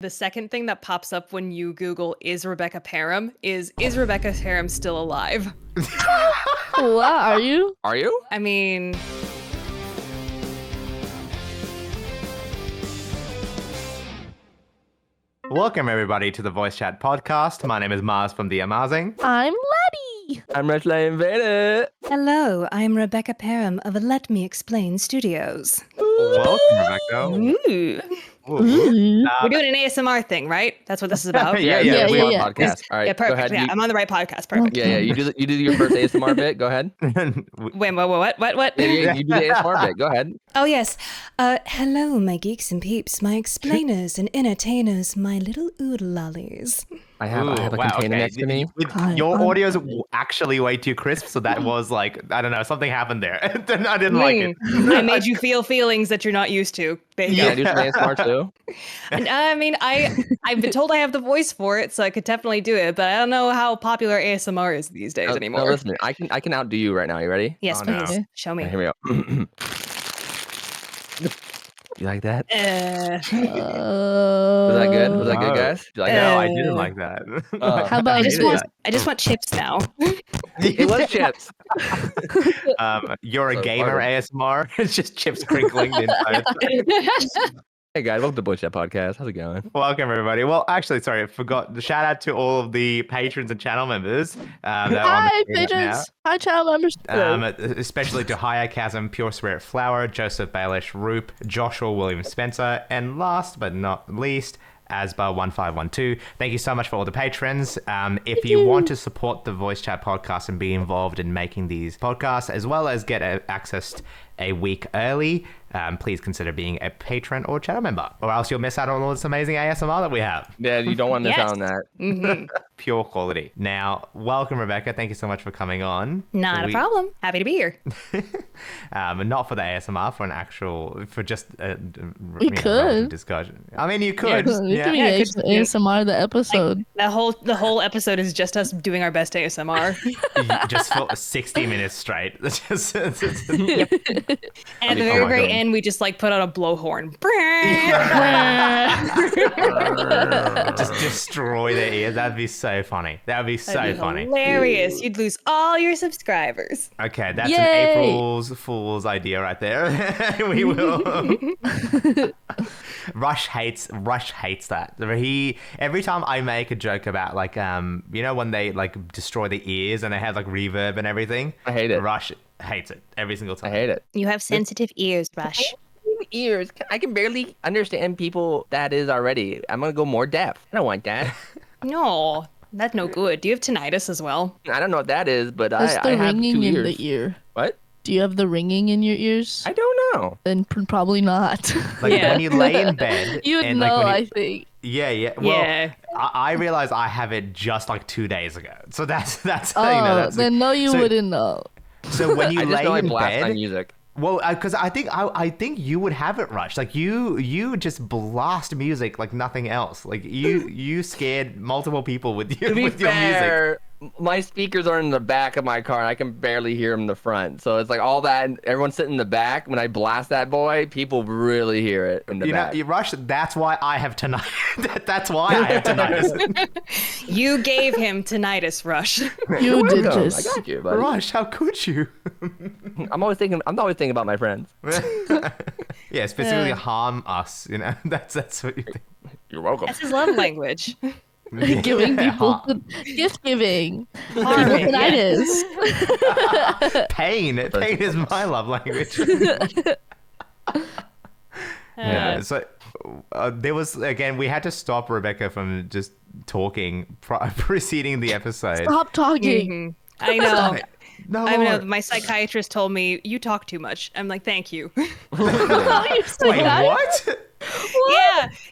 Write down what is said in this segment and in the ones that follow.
The second thing that pops up when you Google is Rebecca Parham is Rebecca Parham still alive? What are you? Are you? I mean, Welcome everybody to the Voice Chat podcast. My name is Mars from TheAMaazing. I'm Laddi. I'm Rushlight Invader. hello, I'm Rebecca Parham of Let Me Explain Studios. Welcome, Rebecca. Ooh. Ooh. We're doing an ASMR thing, right? That's what this is about? Yeah, yeah, we yeah. have a podcast. All right, Yeah, go perfect. ahead. Yeah, I'm on the right podcast. Perfect. Yeah, you do your first ASMR bit. Go ahead. Wait, what? Yeah, you do the ASMR bit. Go ahead. Oh, yes. Hello, my geeks and peeps, my explainers and entertainers, my little oodle lollies. I have a wow, container okay. next to me. Your audio is actually way too crisp, so that was like, I don't know, something happened there. I didn't like it. I made you feel feelings that you're not used to. There you Yeah, go. do some ASMR too. And, I mean, I've been told I have the voice for it, so I could definitely do it, but I don't know how popular ASMR is these days anymore. No, listen, I can outdo you right now. You ready? Yes, Oh, no. please. Show me. Here we go. You like that? Was that good? Was that good, No. guys? Did you like No, that? I didn't like that. How about I just this? want chips now. It was chips. You're a So gamer funny. ASMR. It's just chips crinkling inside. Hey guys, welcome to Bush Chat Podcast. How's it going? Welcome everybody. Well, actually, sorry, I forgot. The shout out to all of the patrons and channel members. That are on the Hi, screen right now. patrons. Hi, channel members. Especially to Hyacasm, Pure Spirit Flower, Joseph Baelish, Roop, Joshua William Spencer, and last but not least, Asba1512. Thank you so much for all the patrons. If you want to support the Voice Chat podcast and be involved in making these podcasts, as well as get access a week early, please consider being a patron or channel member, or else you'll miss out on all this amazing ASMR that we have. Yeah, you don't want to miss out on that. Mhm. Pure quality. Now, welcome, Rebecca. Thank you so much for coming on. Not a problem. Happy to be here. Not for the ASMR, for just We could. discussion. I mean, you could. We Yeah. could be ASMR the eepisode. The whole episode is just us doing our best ASMR. Just for 60 minutes straight. Just, And at the very, Oh my very God. end, we just like put on a blowhorn. just destroy their ears. That'd be so funny. That would be so That'd be funny. Hilarious. You'd lose all your subscribers. Okay, that's Yay. an April Fool's idea right there. We will. Rush hates that. Every time I make a joke about like when they like destroy the ears and they have like reverb and everything, I hate it. Rush hates it every single time. I hate it. You have sensitive ears, Rush. Ears. I can barely understand people that is already. I'm gonna go more deaf. I don't want that. No, that's no good. Do you have tinnitus as well? I don't know what that is, but That's I the have ringing 2 in ears. the ear. What? Do you have the ringing in your ears? I don't know. Then probably not. Like Yeah. when you lay in bed, You'd and know, like when I you, think. yeah. Well, Yeah. I realized I have it just like 2 days ago. So that's Oh, that's then no, you so- wouldn't know. So when you I just know lay I in blast my bed, music. well, because I think you would have it, Rush. Like you just blast music like nothing else. Like you scared multiple people with your To be with your music. fair, my speakers are in the back of my car and I can barely hear them in the front. So it's like all that, and everyone's sitting in the back. When I blast that boy, people really hear it in the You know, back. you Rush. That's why I have tinnitus. That's why I have tinnitus. You gave him tinnitus, Rush. You did Welcome. I just. got you, buddy. Rush, how could you? I'm always thinking about my friends. Yeah, specifically harm us. You know, that's what you think. You're welcome. That's his love language. Giving people Harm. gift giving. Harming, yeah. Tinnitus. Pain is my love language. Yeah. So there was again. We had to stop Rebecca from just talking preceding the episode. Stop talking. Mhm. I know. No. I know. My psychiatrist told me you talk too much. I'm like, thank you. You said Wait, that? what?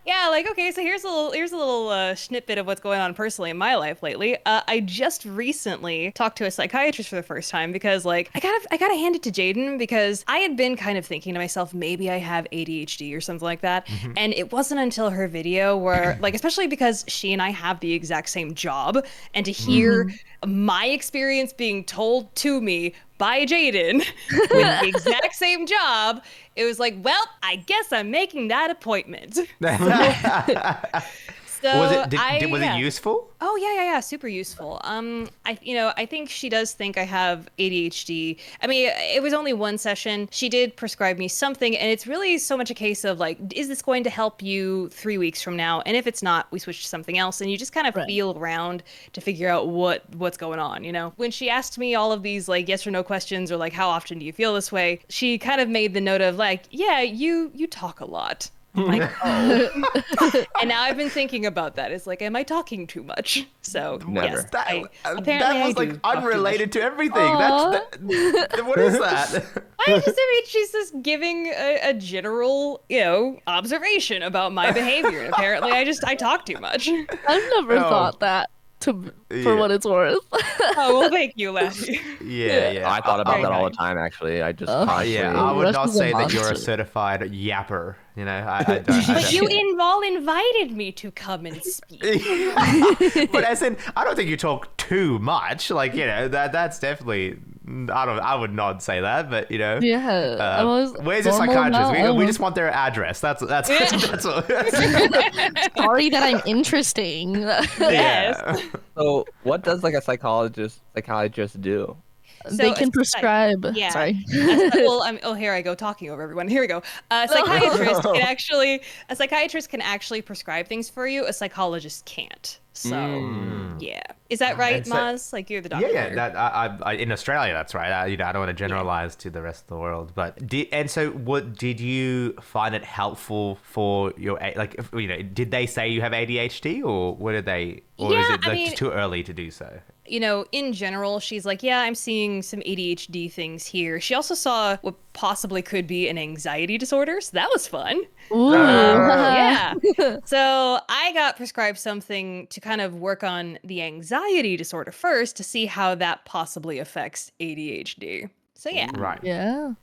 Yeah. Like, okay, so here's a little snippet of what's going on personally in my life lately. I just recently talked to a psychiatrist for the first time because, like, I gotta hand it to Jaden because I had been kind of thinking to myself, maybe I have ADHD or something like that, and it wasn't until her video where, like, especially because she and I have the exact same job, and to hear my experience being told to me by Jaden with the exact same job, it was like, well, I guess I'm making that appointment. So was it yeah. useful? Oh yeah, super useful. I think she does think I have ADHD. I mean, it was only one session. She did prescribe me something, and it's really so much a case of like, is this going to help you 3 weeks from now? And if it's not, we switch to something else, and you just kind of feel around to figure out what's going on. When she asked me all of these like yes or no questions, or like how often do you feel this way, she kind of made the note of like, yeah, you talk a lot. Like, oh. And now I've been thinking about that. It's like, am I talking too much? So Never. yes, apparently That was I like do talk too unrelated to everything. Aw. What is that? I mean, she's just giving a general, observation about my behavior. And apparently, I talk too much. I've never thought that for what it's worth. Oh well, thank you, Laddi. Yeah. I thought about Very that all the kind. time, actually. I just Oh. constantly... Yeah, I would Rush not is a say that you're a monster. certified yapper. I don't. But you all invited me to come and speak. But as in, I don't think you talk too much. Like, that's definitely. I would not say that, but Yeah. I was where's your normal psychiatrist? now. We just want their address. That's all. Sorry that I'm interesting. Yes. So what does like a psychologist do? They So, can prescribe. Yeah. Sorry. Here I go talking over everyone. Here we go. A psychiatrist can actually prescribe things for you. A psychologist can't. So, yeah. Is that right, And so- Maz? Like you're the doctor. Yeah, here. that I in Australia, that's right. I don't want to generalize to the rest of the world, but what did you find it helpful for your did they say you have ADHD, or what did they, or is Yeah, it I like mean- too early to do so? In general, she's like, yeah, I'm seeing some ADHD things here. She also saw what possibly could be an anxiety disorder, so that was fun. Ooh. Yeah. So I got prescribed something to kind of work on the anxiety disorder first to see how that possibly affects ADHD. So yeah. Right. Yeah.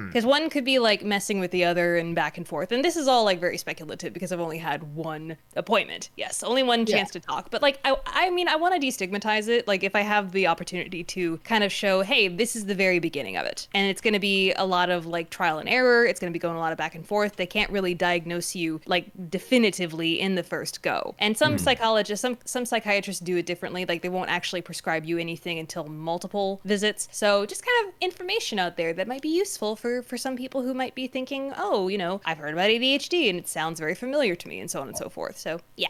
Because one could be like messing with the other and back and forth. And this is all like very speculative because I've only had one appointment. Yes, only one chance to talk. But like, I mean, I want to destigmatize it. Like if I have the opportunity to kind of show, hey, this is the very beginning of it. And it's going to be a lot of like trial and error. It's going to be going a lot of back and forth. They can't really diagnose you like definitively in the first go. And some psychologists, some psychiatrists do it differently. Like they won't actually prescribe you anything until multiple visits. So just kind of information out there that might be useful for some people who might be thinking, oh, I've heard about ADHD and it sounds very familiar to me and so on and so forth. So yeah.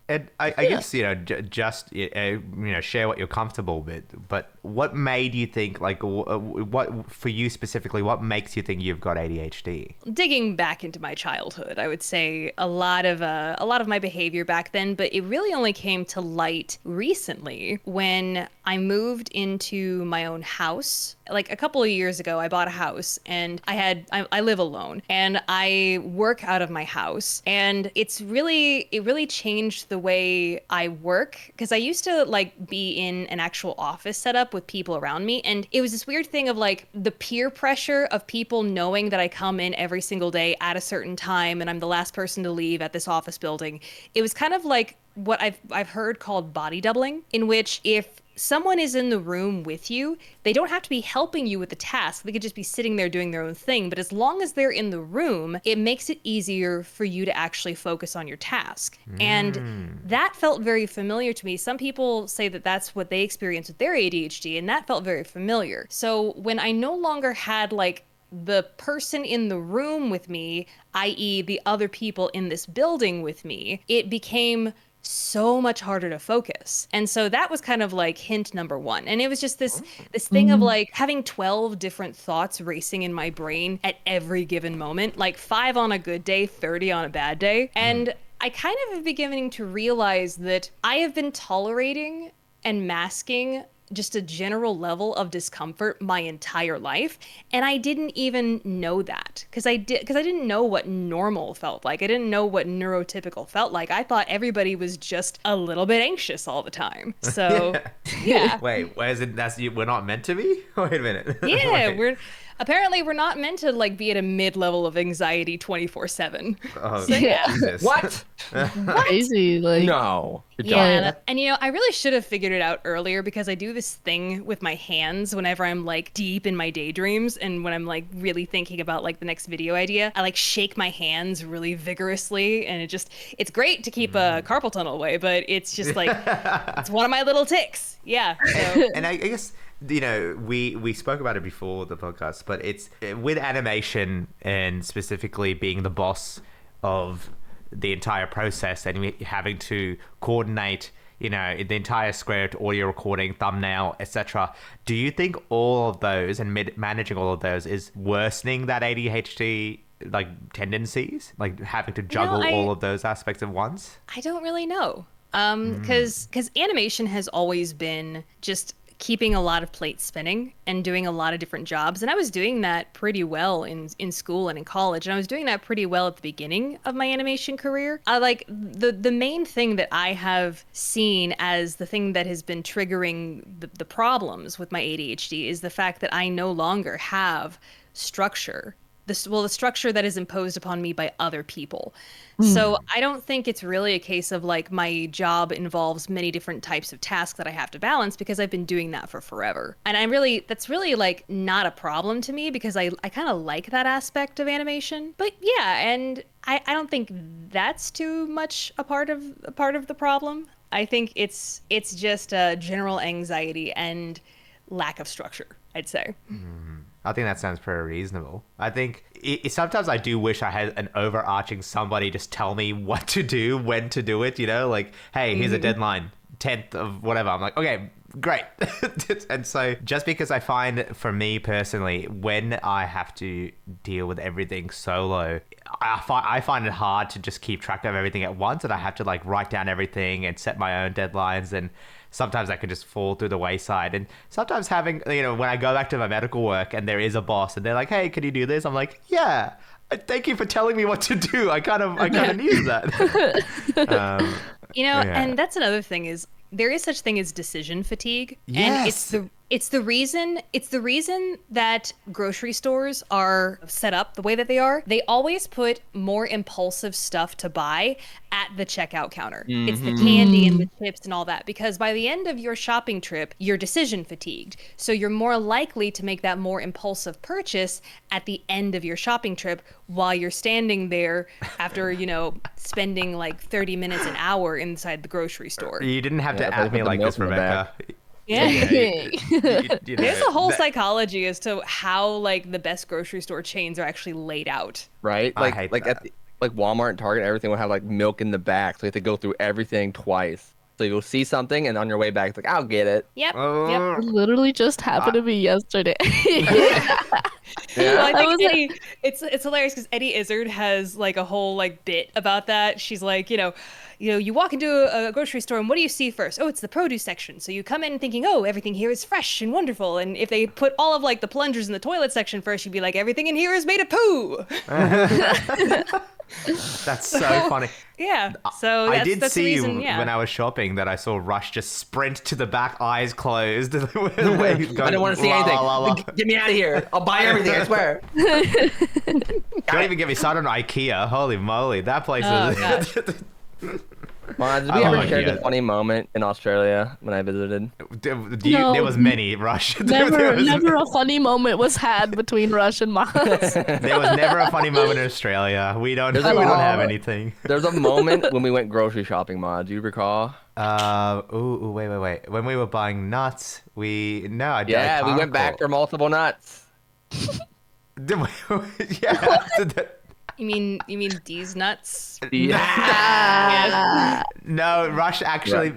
And I guess just share what you're comfortable with. But what made you think what for you specifically? What makes you think you've got ADHD? Digging back into my childhood, I would say a lot of my behavior back then, but it really only came to light recently when I moved into my own house. Like a couple of years ago, I bought a house and I live alone and I work out of my house, and it really changed the way I work, because I used to like be in an actual office setup with people around me, and it was this weird thing of like the peer pressure of people knowing that I come in every single day at a certain time and I'm the last person to leave at this office building. It was kind of like what I've heard called body doubling, in which if someone is in the room with you, they don't have to be helping you with the task. They could just be sitting there doing their own thing. But as long as they're in the room, it makes it easier for you to actually focus on your task. And that felt very familiar to me. Some people say that that's what they experience with their ADHD, and that felt very familiar. So when I no longer had like the person in the room with me, i.e. the other people in this building with me, it became so much harder to focus. And so that was kind of like hint number one. And it was just this thing of like having 12 different thoughts racing in my brain at every given moment, like 5 on a good day, 30 on a bad day. And I kind of have been beginning to realize that I have been tolerating and masking just a general level of discomfort my entire life, and I didn't even know that because I didn't know what normal felt like. I didn't know what neurotypical felt like. I thought everybody was just a little bit anxious all the time. So yeah. Wait, where is it? We're not meant to be? Wait a minute. Yeah, Wait. apparently we're not meant to like be at a mid-level of anxiety 24/7. Oh, So, yeah. Jesus. What? Crazy. Like, No. Yeah, and I really should have figured it out earlier because I do this thing with my hands whenever I'm like deep in my daydreams and when I'm like really thinking about like the next video idea. I like shake my hands really vigorously and it's great to keep a carpal tunnel away, but it's just like it's one of my little ticks. Yeah. So. And I guess we spoke about it before the podcast, but it's with animation and specifically being the boss of the entire process and having to coordinate the entire script, audio recording, thumbnail, etc. Do you think all of those and managing all of those is worsening that ADHD like tendencies, like having to juggle all of those aspects at once? I don't really know. Because animation has always been just keeping a lot of plates spinning and doing a lot of different jobs. And I was doing that pretty well in school and in college. And I was doing that pretty well at the beginning of my animation career. Like the main thing that I have seen as the thing that has been triggering the problems with my ADHD is the fact that I no longer have structure. The structure that is imposed upon me by other people. So I don't think it's really a case of like my job involves many different types of tasks that I have to balance because I've been doing that for forever. And that's really like not a problem to me because I kind of like that aspect of animation. But yeah, and I don't think that's too much a part of the problem. I think it's just a general anxiety and lack of structure, I'd say. I think that sounds pretty reasonable. I think sometimes I do wish I had an overarching somebody just tell me what to do, when to do it, like, hey, here's a deadline, 10th of whatever. I'm like, okay, great. And so just because I find, for me personally, when I have to deal with everything solo, I find it hard to just keep track of everything at once, and I have to like write down everything and set my own deadlines, and sometimes that can just fall through the wayside. And sometimes having, when I go back to my medical work and there is a boss and they're like, hey, can you do this? I'm like, yeah, thank you for telling me what to do. I kind of need that. And that's another thing is there is such thing as decision fatigue. Yes. And it's the reason that grocery stores are set up the way that they are. They always put more impulsive stuff to buy at the checkout counter. It's the candy and the chips and all that, because by the end of your shopping trip, you're decision fatigued. So you're more likely to make that more impulsive purchase at the end of your shopping trip while you're standing there after, spending like 30 minutes an hour inside the grocery store. You didn't have to ask me like this, Rebecca. Yeah. You know, There's a whole psychology as to how like the best grocery store chains are actually laid out. Right? I hate that. Like Walmart and Target, everything will have like milk in the back, so you have to go through everything twice. So you'll see something, and on your way back, it's like, I'll get it. Yep. It literally just happened to me yesterday. Well, I think Eddie, it's hilarious because Eddie Izzard has like a whole like bit about that. She's like, you walk into a grocery store and what do you see first? Oh, it's the produce section. So you come in thinking, oh, everything here is fresh and wonderful. And if they put all of like the plungers in the toilet section first, you'd be like, everything in here is made of poo. That's so funny. Yeah. So I did that's see the reason, when I was shopping that I saw Rush just sprint to the back, eyes closed. I didn't want to see anything. Get me out of here. I'll buy everything, I swear. Don't even get me started on IKEA. Holy moly, that place is... Mons, did we ever share the funny moment in Australia when I visited? No. There was many, Rush. Never a funny moment was had between Rush and Maz. There was never a funny moment in Australia. We don't have anything. There's a moment when we went grocery shopping, Mons. Do you recall? Wait. When we were buying nuts, I Yeah, we went back for multiple nuts. Yeah. You mean these nuts? Yeah. No, Rush actually.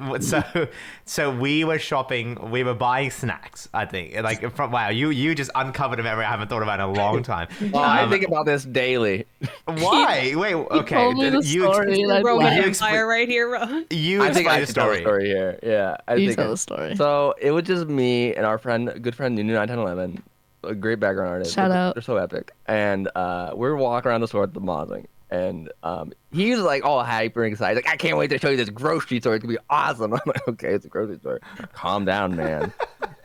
So we were shopping. We were buying snacks. I think. Wow, you just uncovered a memory I haven't thought about in a long time. I think about this daily. Why? Wait. Okay. Told me the story, Roman wow. Empire right here, Ron. You I think I explain the can tell the story. story here. Yeah. You tell the story. So it was just me and our good friend Nunu 91011, a great background artist. Shout out. They're so epic. And we're walking around the store at TheAMaazing. And he's like all hyper excited. Like, I can't wait to show you this grocery store. It's going to be awesome. I'm like, okay, it's a grocery store. Calm down, man.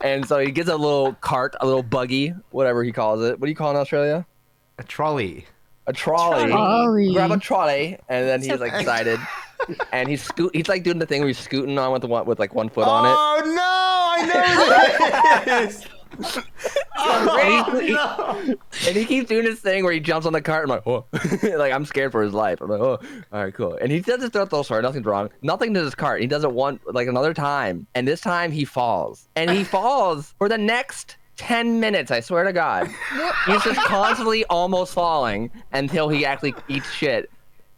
And so he gets a little cart, a little buggy, whatever he calls it. What do you call it in Australia? A trolley. A trolley. Trolley. Grab a trolley, and then he's like excited, and he's like doing the thing where he's scooting on with like one foot on it. Oh no! I know this. And he keeps doing this thing where he jumps on the cart and I'm like, oh, like I'm scared for his life. I'm like, oh, all right, cool. And he does this throughout the whole story. Nothing's wrong. Nothing to his cart. He does it like another time, and this time he falls, and he falls for the next 10 minutes, I swear to God. He's just constantly almost falling until he actually eats shit.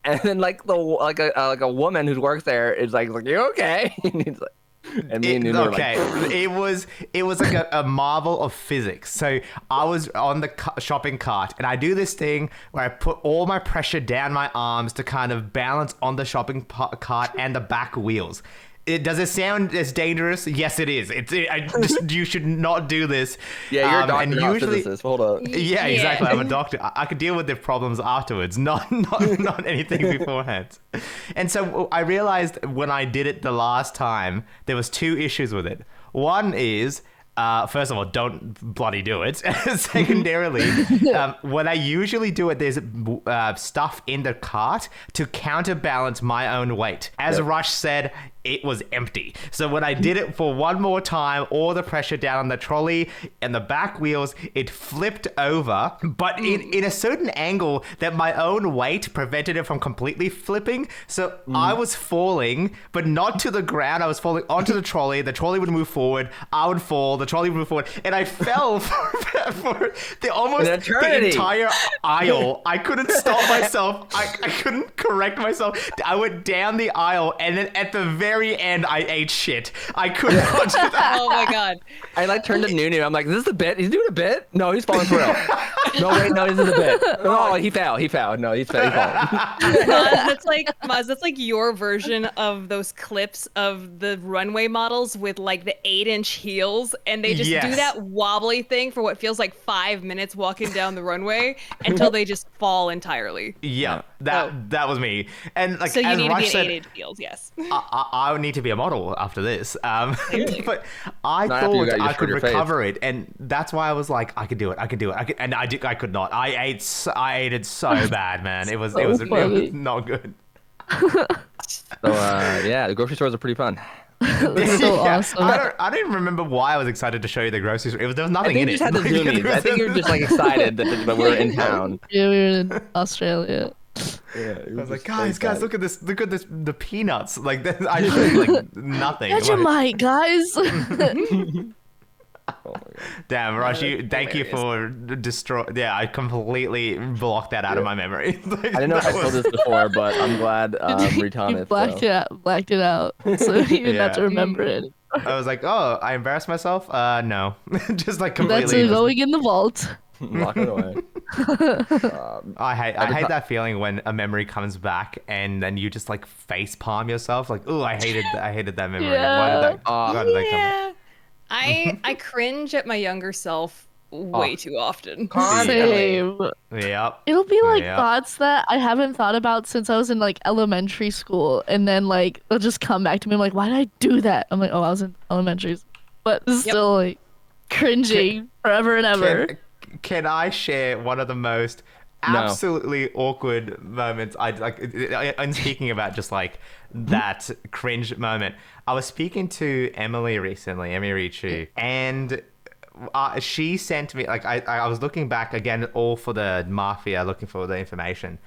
And then like a woman who works there is like, you okay? And he's like, and me and Nunu okay, it was like a marvel of physics. So I was on the shopping cart, and I do this thing where I put all my pressure down my arms to kind of balance on the shopping cart and the back wheels. Does it sound as dangerous? Yes, it is. You should not do this. Yeah, you're a doctor, and not usually, physicist. Hold up. Yeah, exactly. I'm a doctor. I could deal with the problems afterwards, not anything beforehand. And so I realized when I did it the last time, there was 2 issues with it. One is, first of all, don't bloody do it. Secondarily, when I usually do it, there's stuff in the cart to counterbalance my own weight. As Rush said, it was empty. So when I did it for one more time, all the pressure down on the trolley and the back wheels, it flipped over, but in a certain angle that my own weight prevented it from completely flipping. So I was falling, but not to the ground. I was falling onto the trolley. The trolley would move forward. I would fall. The trolley would move forward. And I fell for the entire aisle. I couldn't stop myself. I couldn't correct myself. I went down the aisle, and then at the very end, I ate shit. I could not do that. Oh my God. I like turned to Nunu. I'm like, is this a bit? He's doing a bit? No, he's falling for real. No, wait, no, this is a bit. No, he fell. No, he's falling. Maz, that's like your version of those clips of the runway models with like the 8-inch heels, and they just do that wobbly thing for what feels like 5 minutes walking down the runway until they just fall entirely. Yeah, that was me. And like, so you as need Rush to be said, 8-inch heels, yes. I would need to be a model after this. But I thought I could recover it, and that's why I was like, I could do it. And I could not. I ate it so bad, man. It was not good. So the grocery stores are pretty fun. That's so awesome. I don't even remember why I was excited to show you the grocery store. There was nothing in it. I think you just had the zoomies. I think you were just like excited that we're in town. Yeah, we were in Australia. Yeah, I was like, guys, look at this, the peanuts. Like, I showed like nothing. Vegemite, guys. Oh my God. Damn, Rush, thank you for destroy. Yeah, I completely blocked that out of my memory. I didn't know if I told this before, but I'm glad Reton You blacked it out, so you didn't have to remember it. I was like, oh, I embarrassed myself. No, just like completely. That's going in the vault. Lock it away. I hate that feeling when a memory comes back and then you just like face palm yourself. Like, oh, I hated that memory. Yeah. Why did that come? I cringe at my younger self way too often. Same. Yep. It'll be like thoughts that I haven't thought about since I was in like elementary school, and then like they'll just come back to me. I'm like, why did I do that? I'm like, oh, I was in elementary school, but still like cringing forever and ever. Can I share one of the most absolutely awkward moments? I'm speaking about just like that cringe moment. I was speaking to Emily recently, Emily Richu, and she sent me like I was looking back again, all for the mafia, looking for the information.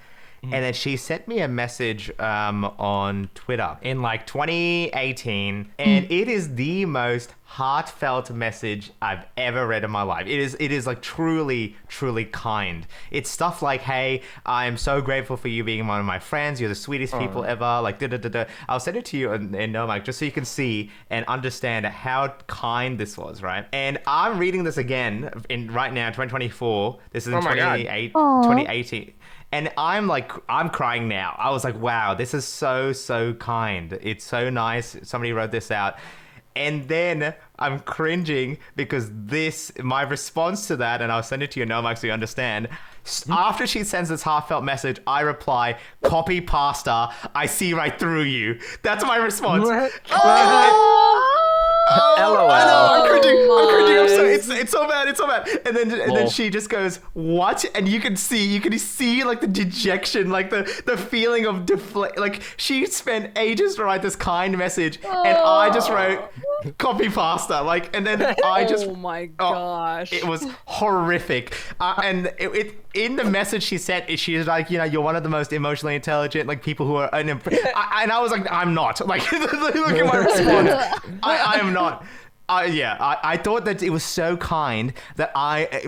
And then she sent me a message on Twitter in like 2018, and it is the most heartfelt message I've ever read in my life. It is like truly, truly kind. It's stuff like, hey, I'm so grateful for you being one of my friends. You're the sweetest people ever. Like, da-da-da-da. I'll send it to you in no mic just so you can see and understand how kind this was, right? And I'm reading this again right now, 2024. This is in 2018. And I'm crying now. I was like, wow, this is so kind. It's so nice. Somebody wrote this out. And then I'm cringing because my response to that, and I'll send it to you, Nomax, so you understand. After she sends this heartfelt message, I reply, copy pasta. I see right through you. That's my response. LOL. I know, I'm cringing. I'm cringing. I'm so, my. it's so bad. It's so bad. And then she just goes, "What?" And you can see like the dejection, like the feeling of like she spent ages to write this kind message, and I just wrote copy pasta. Like, and then I just Oh my gosh. it was horrific. And it in the message she sent, she's like, you know, you're one of the most emotionally intelligent like people who are and I was like, I'm not. Like, look at my response. I am not. I thought that it was so kind that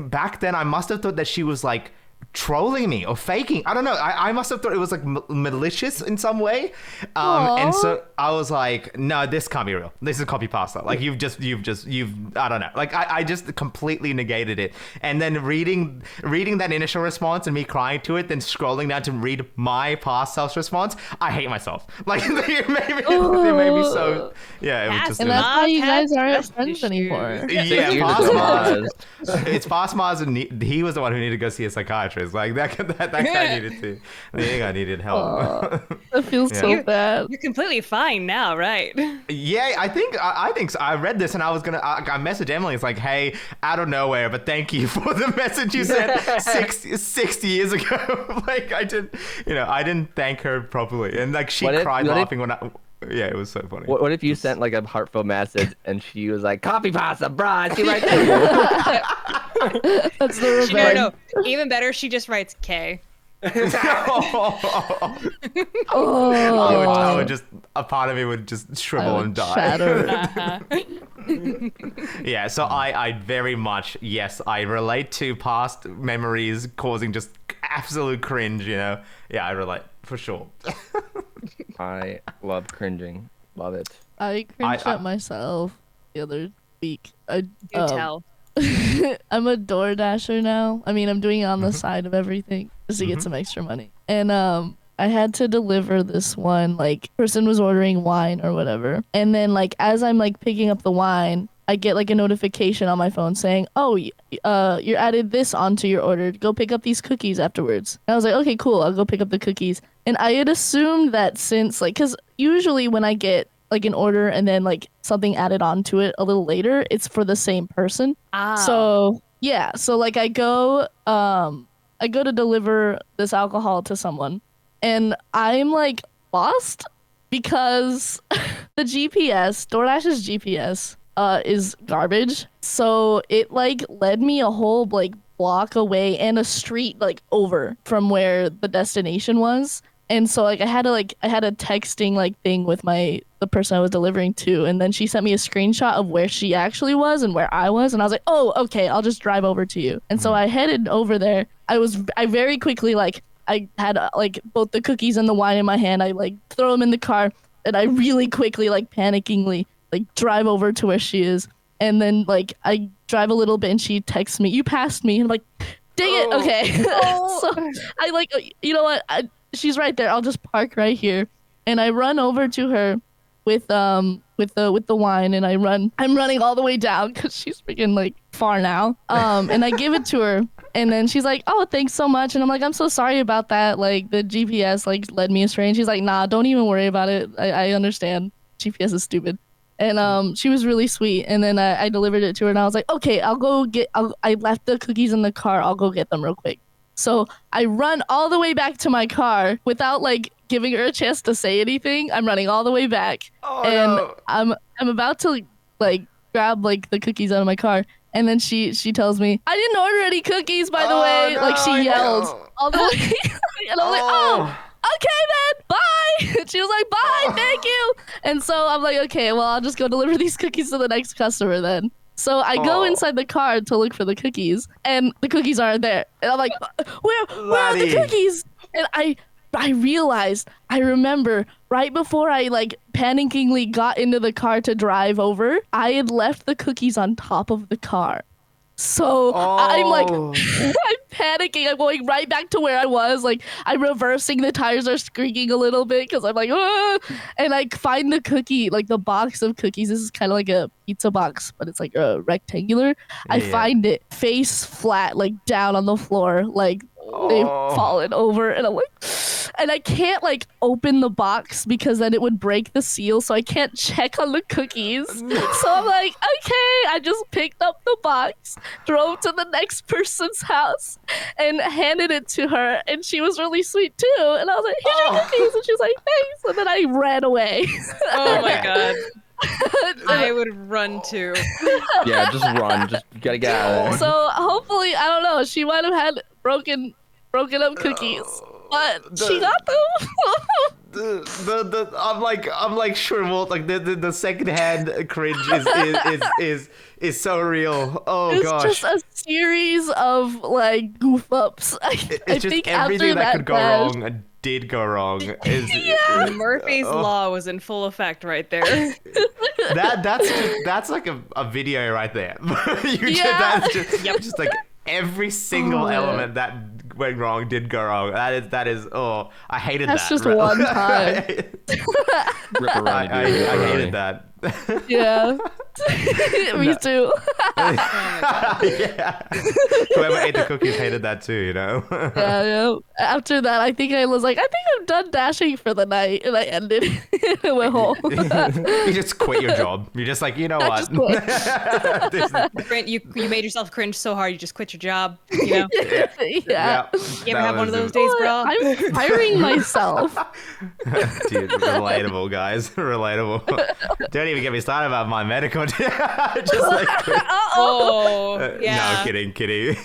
back then I must have thought that she was like trolling me or faking. I don't know. I must have thought it was like malicious in some way. And so I was like, no, this can't be real. This is copy pasta. Like you've I don't know. Like I just completely negated it. And then reading that initial response and me crying to it, then scrolling down to read my past self's response, I hate myself. Like it made me so, yeah, it was just. And that's why you guys aren't Trust friends issues. anymore. Yeah, You're past just Mars. Mars. It's past Mars, and he was the one who needed to go see a psychiatrist. Like that guy needed to. I think I needed help. That feels Yeah. so bad. You're completely fine now, right? Yeah, I think so. I read this and I was gonna. I messaged Emily. It's like, hey, out of nowhere, but thank you for the message you sent 60 years ago. Like I didn't thank her properly, and like she cried laughing when I. Yeah, it was so funny. What if you sent like a heartfelt message and she was like, copy pasta, bruh, she right there. That's the No, revenge. no. Even better, she just writes K. I would just, a part of me would just shrivel and die. Shatter. Uh-huh. Yeah, so I very much, yes, I relate to past memories causing just absolute cringe, you know? Yeah, I relate, for sure. I love cringing. Love it. I cringed at myself the other week. Do tell. I'm a door dasher now. I mean, I'm doing it on the side of everything just to get some extra money. And I had to deliver this one, like, person was ordering wine or whatever. And then, like, as I'm, like, picking up the wine, I get, like, a notification on my phone saying, oh, you added this onto your order. Go pick up these cookies afterwards. And I was like, okay, cool. I'll go pick up the cookies. And I had assumed that since, like, because usually when I get like an order and then like something added onto it a little later, it's for the same person. So yeah, so like I go to deliver this alcohol to someone, and I'm like lost because the GPS, DoorDash's GPS, is garbage. So it like led me a whole like block away and a street like over from where the destination was. And so like I had a texting like thing with the person I was delivering to, and then she sent me a screenshot of where she actually was and where I was, and I was like, oh, okay, I'll just drive over to you. And so I headed over there. I very quickly, like, I had like both the cookies and the wine in my hand. I like throw them in the car, and I really quickly, like, panickingly, like drive over to where she is. And then like I drive a little bit and she texts me, you passed me. And I'm like, dang it. Okay. So I like, you know what? She's right there. I'll just park right here. And I run over to her with the wine, and I'm running all the way down because she's freaking like far now. And I give it to her, and then she's like, oh, thanks so much. And I'm like, I'm so sorry about that. Like the GPS like led me astray. And she's like, nah, don't even worry about it. I understand. GPS is stupid. And she was really sweet. And then I delivered it to her, and I was like, okay, I left the cookies in the car. I'll go get them real quick. So I run all the way back to my car without like giving her a chance to say anything. I'm running all the way back, and I'm about to like grab like the cookies out of my car, and then she tells me, I didn't order any cookies, by the way. No, like she yells all the way, and I'm like, oh, okay then, bye. And she was like, bye, thank you. And so I'm like, okay, well, I'll just go deliver these cookies to the next customer then. So I go inside the car to look for the cookies, and the cookies aren't there. And I'm like, where are the cookies? And I realized, I remember right before I like panickingly got into the car to drive over, I had left the cookies on top of the car. So I'm like, I'm panicking. I'm going right back to where I was. Like, I'm reversing. The tires are squeaking a little bit because I'm like, ah! And I find the cookie, like the box of cookies. This is kind of like a pizza box, but it's like a rectangular. I find it face flat, like down on the floor, like they've fallen over. And I'm like, and I can't like open the box because then it would break the seal, so I can't check on the cookies. So I'm like, okay, I just picked up the box, drove to the next person's house, and handed it to her, and she was really sweet too. And I was like, here's your cookies, and she was like, thanks, and then I ran away. Oh my god. I would run too. Yeah, just run. Just gotta get out of there. So hopefully, I don't know, she might have had broken up cookies, but she got them. I'm like shriveled. Like the secondhand cringe is so real. Oh It's gosh. just a series of like goof ups. I It's just think everything after that could go dash- wrong did go wrong. Murphy's Law was in full effect right there. That's like a video right there. Yeah. That's just like every single element that went wrong did go wrong. That is oh, I hated That's that. just one time. Rip around, I hated that. Yeah. Me too. Yeah. Whoever ate the cookies hated that too, you know? Yeah. After that, I think I was like, I think I'm done dashing for the night, and I ended and went home. You just quit your job. You're just like, you know what? Just quit. You made yourself cringe so hard you just quit your job. You know? Yeah. You ever have one of those days, bro? I'm firing myself. Dude, relatable, guys. Relatable. Don't even get me started about my medical. Just like, Oh, yeah. no, kidding.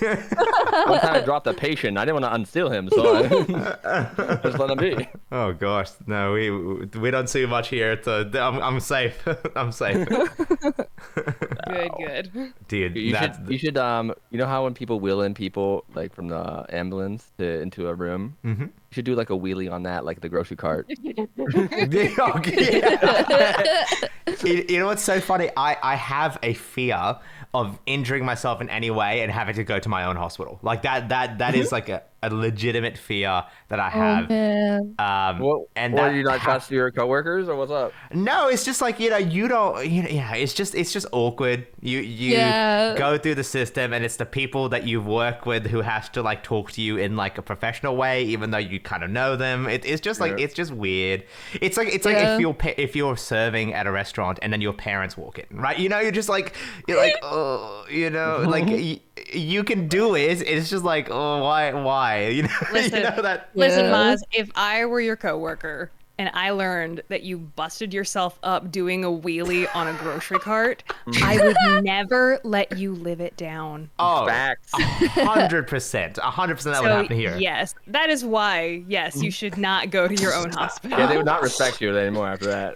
One time I dropped a patient. I didn't want to unseal him, so I just let him be. Oh gosh, no, we don't see much here. So I'm safe. I'm safe. Good. Dude, You should you know how when people wheel in people like from the ambulance into a room, you should do like a wheelie on that, like the grocery cart. You know what's so funny? I have a fear of injuring myself in any way and having to go to my own hospital. Like that is like a legitimate fear that I have. Man. And Or that do you not trust your coworkers, or what's up? No, it's just like, you don't, it's just awkward. You Yeah. go through the system, and it's the people that you work with who have to like talk to you in like a professional way, even though you kind of know them. It's just like, it's just weird. It's like Yeah. if you're serving at a restaurant and then your parents walk in, right? You're just like, oh, like you can do it. It's just like, oh, why? Listen, You know that. Listen, Yeah. Maz, if I were your coworker and I learned that you busted yourself up doing a wheelie on a grocery cart, I would never let you live it down. Oh, Facts. 100%. 100% that would happen here. Yes, that is why, yes, you should not go to your own hospital. Yeah, they would not respect you anymore after that.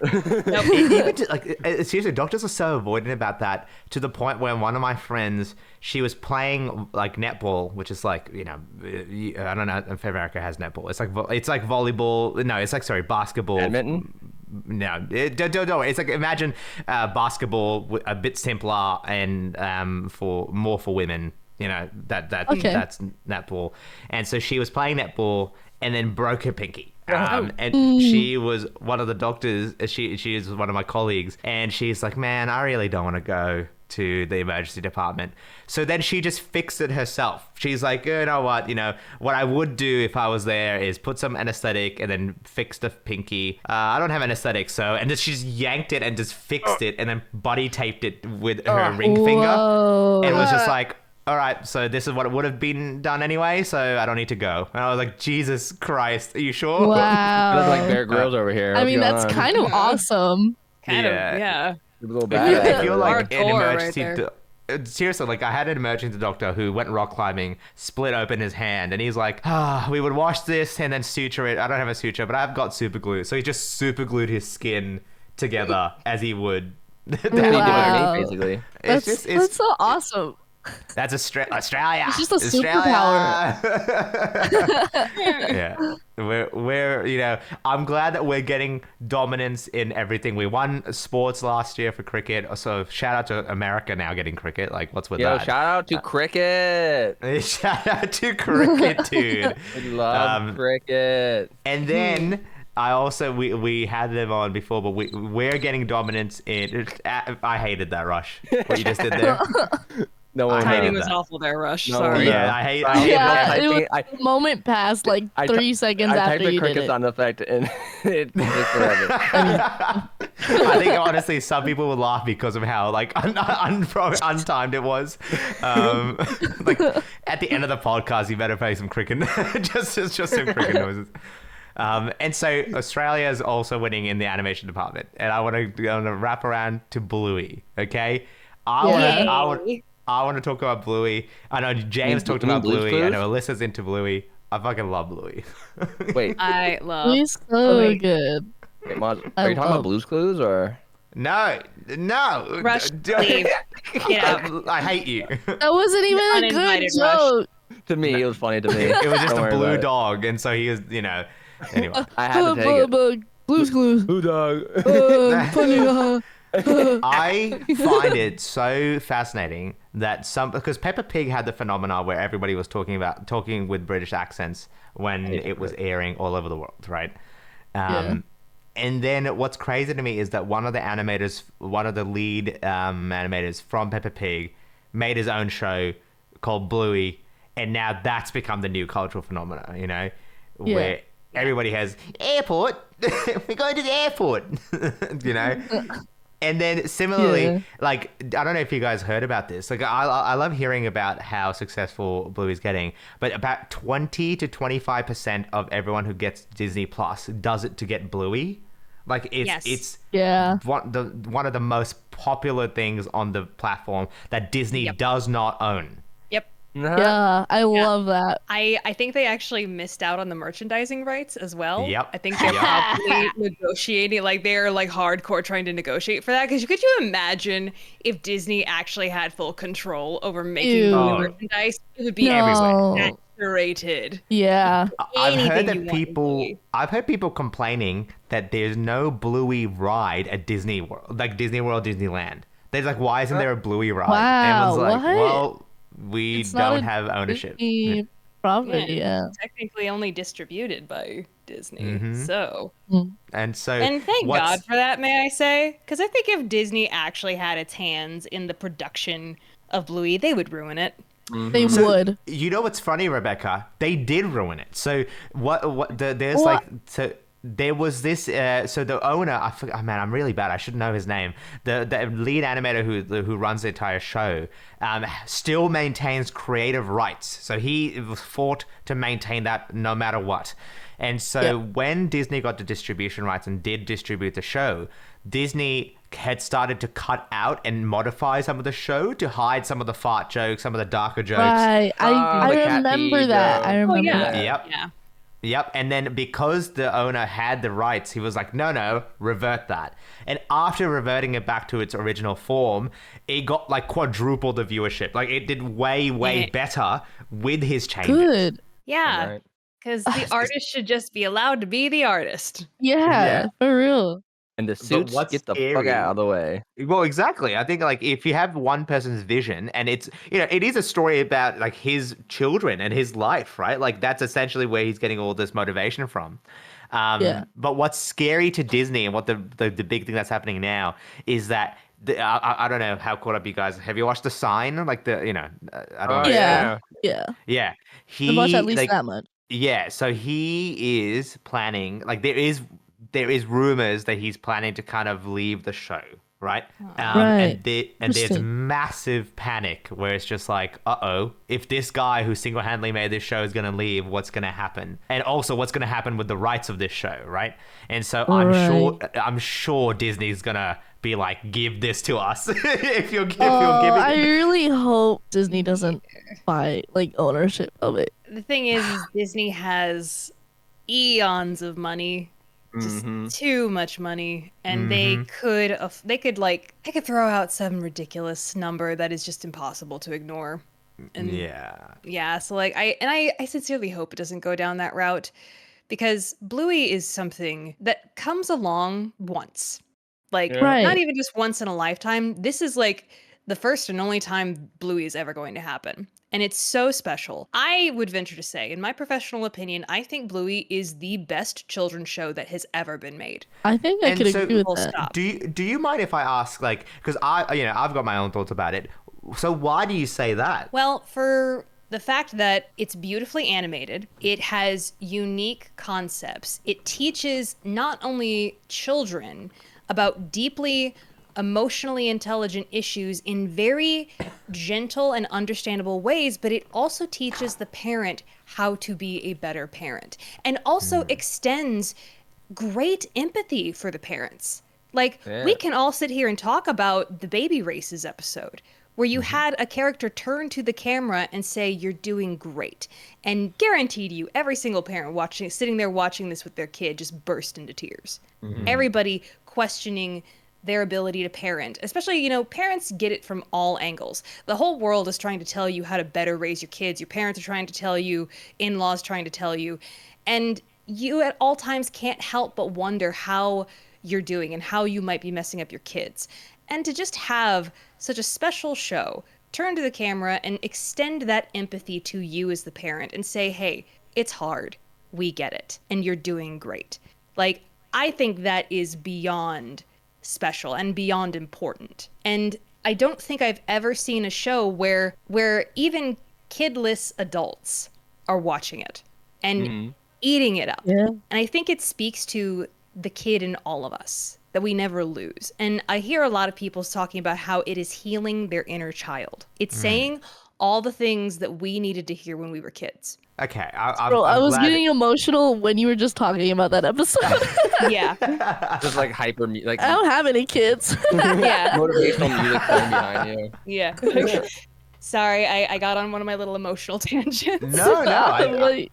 Even seriously, doctors are so avoidant about that, to the point where one of my friends, she was playing like netball, which is like, I don't know if America has netball. It's like volleyball. No, it's like, sorry, basketball. Badminton? No, don't. It's like, imagine basketball a bit simpler and for women. That's netball. And so she was playing netball and then broke her pinky. And she was one of the doctors. She is one of my colleagues, and she's like, man, I really don't want to go to the emergency department. So then she just fixed it herself. She's like, you know what I would do if I was there is put some anesthetic and then fix the pinky. I don't have anesthetic, and then she just yanked it and just fixed it and then buddy taped it with her ring finger. And it was just like, all right, so this is what it would have been done anyway, so I don't need to go. And I was like, Jesus Christ, are you sure? Wow. Look like Bear Grylls over here. I What's mean, going that's on? kind of awesome. Kind Yeah. of, yeah. You're a little If bad. you're like an Hardcore right emergency, there. seriously, like I had an emergency doctor who went rock climbing, split open his hand, and he's like, we would wash this and then suture it. I don't have a suture, but I've got super glue. So he just super glued his skin together as he would. Wow. Basically. That's so awesome. That's Australia. It's just a Australia. Yeah. We're I'm glad that we're getting dominance in everything. We won sports last year for cricket. So shout out to America now getting cricket. Like, what's with that? Shout out to cricket. Shout out to cricket, dude. We love cricket. And then I also we had them on before, but we're getting dominance in. I hated that, Rush. What you just did there. No one Timing knows was that. awful there, Rush. No, Sorry. Yeah, I hate it. Yeah, I it was typing- the moment passed like I 3 seconds I typed after the you did cricket it. sound effect and it took forever. I think honestly, some people will laugh because of how like untimed it was. Like at the end of the podcast, you better play some cricket, just some cricket noises. And so Australia is also winning in the animation department, and I want to wrap around to Bluey. Okay, Yay. I want to talk about Bluey. I know James talked You mean about Blue's Bluey. I Clues? know Alyssa's into Bluey. I fucking love Bluey. Wait, I love. He's so Bluey. good. wait, Maz, I are you talking about love- Blue's Clues or? No. Rush, leave. Get out. I hate you. That wasn't even a good Uninvited Rush. joke. To me, it was funny to me. It was just Don't a worry blue about it. dog, and so he was, anyway. I had to take it. Blue's Clues. Blue dog. Funny. I find it so fascinating that because Peppa Pig had the phenomena where everybody was talking with British accents when it was airing all over the world, right? Yeah. And then what's crazy to me is that one of the lead animators from Peppa Pig made his own show called Bluey, and now that's become the new cultural phenomena, where everybody has airport. We're going to the airport, And then similarly, like, I don't know if you guys heard about this. Like, I love hearing about how successful Bluey's getting, but about 20 to 25% of everyone who gets Disney Plus does it to get Bluey. Like, it's Yeah. one of the most popular things on the platform that Disney does not own. Yep. Yeah, I love that. I think they actually missed out on the merchandising rights as well. Yep. I think they're probably negotiating, like they're like hardcore trying to negotiate for that. Because could you imagine if Disney actually had full control over making Ew. Bluey merchandise? It would be No. saturated. Yeah. I've heard Anything that you want in Bluey. I've heard people complaining that there's no Bluey ride at Disney World, like Disney World, Disneyland. They're like, why isn't there a Bluey ride? Wow, Everyone's like, what? well, we It's not don't a have ownership. Disney property, yeah. Technically only distributed by Disney. Mhm. So, And so, and thank what's- God for that, may I say? Because I think if Disney actually had its hands in the production of Bluey, they would ruin it. They would. You know what's funny, Rebecca? They did ruin it. So there's What? like so there was this so the owner, I forgot, man, I'm really bad. I should know his name. The lead animator who runs the entire show still maintains creative rights. So he was fought to maintain that no matter what. And so when Disney got the distribution rights and did distribute the show, Disney had started to cut out and modify some of the show to hide some of the fart jokes, some of the darker jokes. Right. the I cat remember pee that. joke. I remember yeah. that. Yep. Yeah. Yep. And then because the owner had the rights, he was like, no, revert that. And after reverting it back to its original form, it got like quadruple the viewership. Like it did way better with his changes. Good. Yeah. Right. Because the artist should just be allowed to be the artist. Yeah, for real. And the suits what's get the fuck scary- out of the way. Well, exactly. I think like if you have one person's vision and it's, it is a story about like his children and his life, right? Like that's essentially where he's getting all this motivation from. But what's scary to Disney and what the big thing that's happening now is that I don't know how caught up you guys. Have you watched The Sign? Like I don't know. Yeah. Yeah. I watched at least that much. Yeah, so he is planning, like there is rumors that he's planning to kind of leave the show, right? Right. And there's Interesting. massive panic where it's just like, if this guy who single-handedly made this show is going to leave, what's going to happen? And also what's going to happen with the rights of this show, right? And so I'm sure Disney's going to be like, give this to us if you're giving I it. really hope Disney doesn't buy like ownership of it. The thing is Disney has eons of money, just too much money, and they could throw out some ridiculous number that is just impossible to ignore. And so like I sincerely hope it doesn't go down that route, because Bluey is something that comes along once. Like, Right. not even just once in a lifetime. This is like the first and only time Bluey is ever going to happen. And it's so special. I would venture to say, in my professional opinion, I think Bluey is the best children's show that has ever been made. I think I And could so- agree with Full that. stop. Do you mind if I ask, like, because I've got my own thoughts about it. So why do you say that? Well, for the fact that it's beautifully animated, it has unique concepts. It teaches not only children about deeply emotionally intelligent issues in very gentle and understandable ways, but it also teaches the parent how to be a better parent and also extends great empathy for the parents. Like, we can all sit here and talk about the Baby Races episode, where you had a character turn to the camera and say, "You're doing great." And guaranteed you, every single parent sitting there watching this with their kid just burst into tears. Everybody questioning their ability to parent, especially, parents get it from all angles. The whole world is trying to tell you how to better raise your kids. Your parents are trying to tell you, in-laws trying to tell you. And you at all times can't help but wonder how you're doing and how you might be messing up your kids. And to just have such a special show turn to the camera and extend that empathy to you as the parent and say, "Hey, it's hard. We get it. And you're doing great." Like, I think that is beyond special and beyond important. And I don't think I've ever seen a show where even kidless adults are watching it and eating it up. Yeah. And I think it speaks to the kid in all of us that we never lose. And I hear a lot of people talking about how it is healing their inner child. It's saying all the things that we needed to hear when we were kids. Okay, Bro, I I'm was glad- getting emotional when you were just talking about that episode. Yeah. Just like like I don't have any kids. Yeah. motivational music playing behind you. Yeah. Sorry, I got on one of my little emotional tangents. No, Like, I it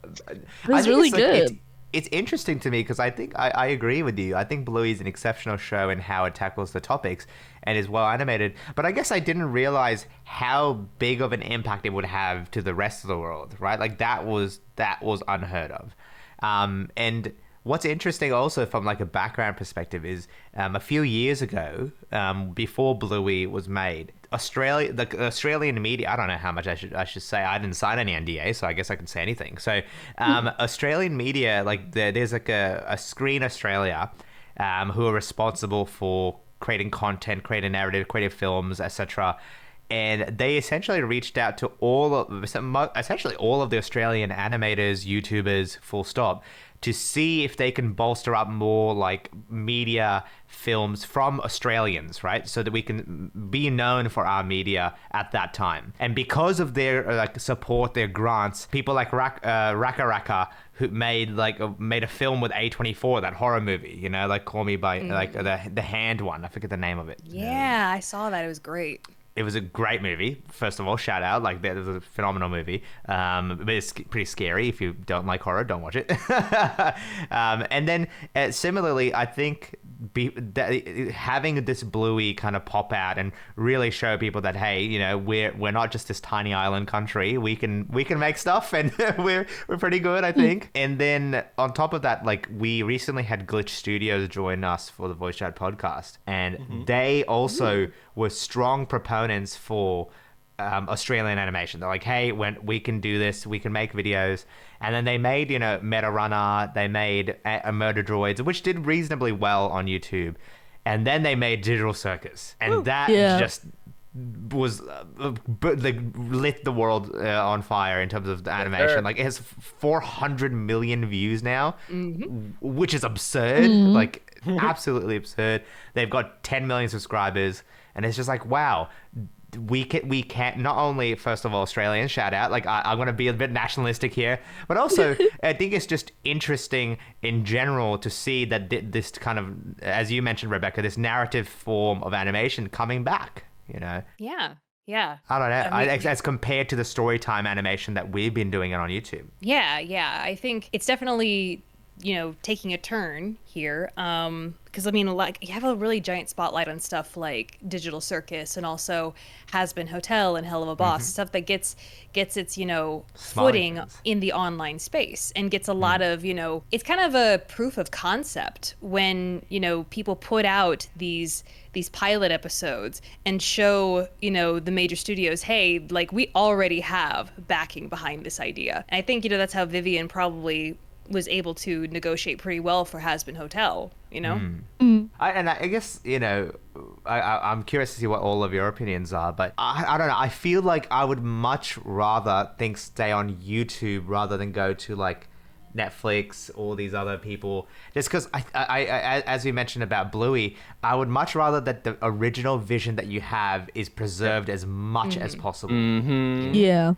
was think really it's like- good. it's interesting to me because I think I agree with you. I think Bluey is an exceptional show in how it tackles the topics and is well animated. But I guess I didn't realize how big of an impact it would have to the rest of the world, right? Like that was unheard of. And what's interesting also from like a background perspective is a few years ago, before Bluey was made, the Australian media, I don't know how much I should say. I didn't sign any NDA, so I guess I can say anything. So Australian media, like there's like a Screen Australia, who are responsible for creating content, creating narrative, creating films, etc. And they essentially reached out to essentially all of the Australian animators, YouTubers, full stop, to see if they can bolster up more like media films from Australians, right? So that we can be known for our media at that time. And because of their like support, their grants, people like Raka Raka, who made a film with A24, that horror movie, like Call Me By like the Hand one. I forget the name of it. Yeah, I saw that. It was great. It was a great movie. First of all, shout out. Like, it was a phenomenal movie. But it's pretty scary. If you don't like horror, don't watch it. And then similarly, I think having this Bluey kind of pop out and really show people that, hey, we're not just this tiny island country. We can make stuff, and we're pretty good, I think. And then on top of that, like, we recently had Glitch Studios join us for the Voice Chat podcast, and they also were strong proponents for Australian animation. They're like, hey, when we can do this, we can make videos. And then they made, Meta Runner, they made a Murder Droids, which did reasonably well on YouTube. And then they made Digital Circus. And that just was like lit the world on fire in terms of the animation. Like, it has 400 million views now, which is absurd. Like, absolutely absurd. They've got 10 million subscribers. And it's just like, wow, we can not only, first of all, Australians, shout out, like I'm going to be a bit nationalistic here, but also I think it's just interesting in general to see that this kind of, as you mentioned, Rebecca, this narrative form of animation coming back, Yeah. I don't know, as compared to the Storytime animation that we've been doing it on YouTube. Yeah. I think it's definitely, taking a turn here. Because like, you have a really giant spotlight on stuff like Digital Circus and also Has Been Hotel and Hell of a Boss, stuff that gets its footing in the online space and gets a lot of it's kind of a proof of concept when people put out these pilot episodes and show the major studios, hey, like, we already have backing behind this idea. And I think that's how Vivian probably was able to negotiate pretty well for Has Been Hotel, I guess I'm curious to see what all of your opinions are, but I don't know. I feel like I would much rather things stay on YouTube rather than go to like Netflix or these other people. Just because as we mentioned about Bluey, I would much rather that the original vision that you have is preserved as much as possible. Yeah.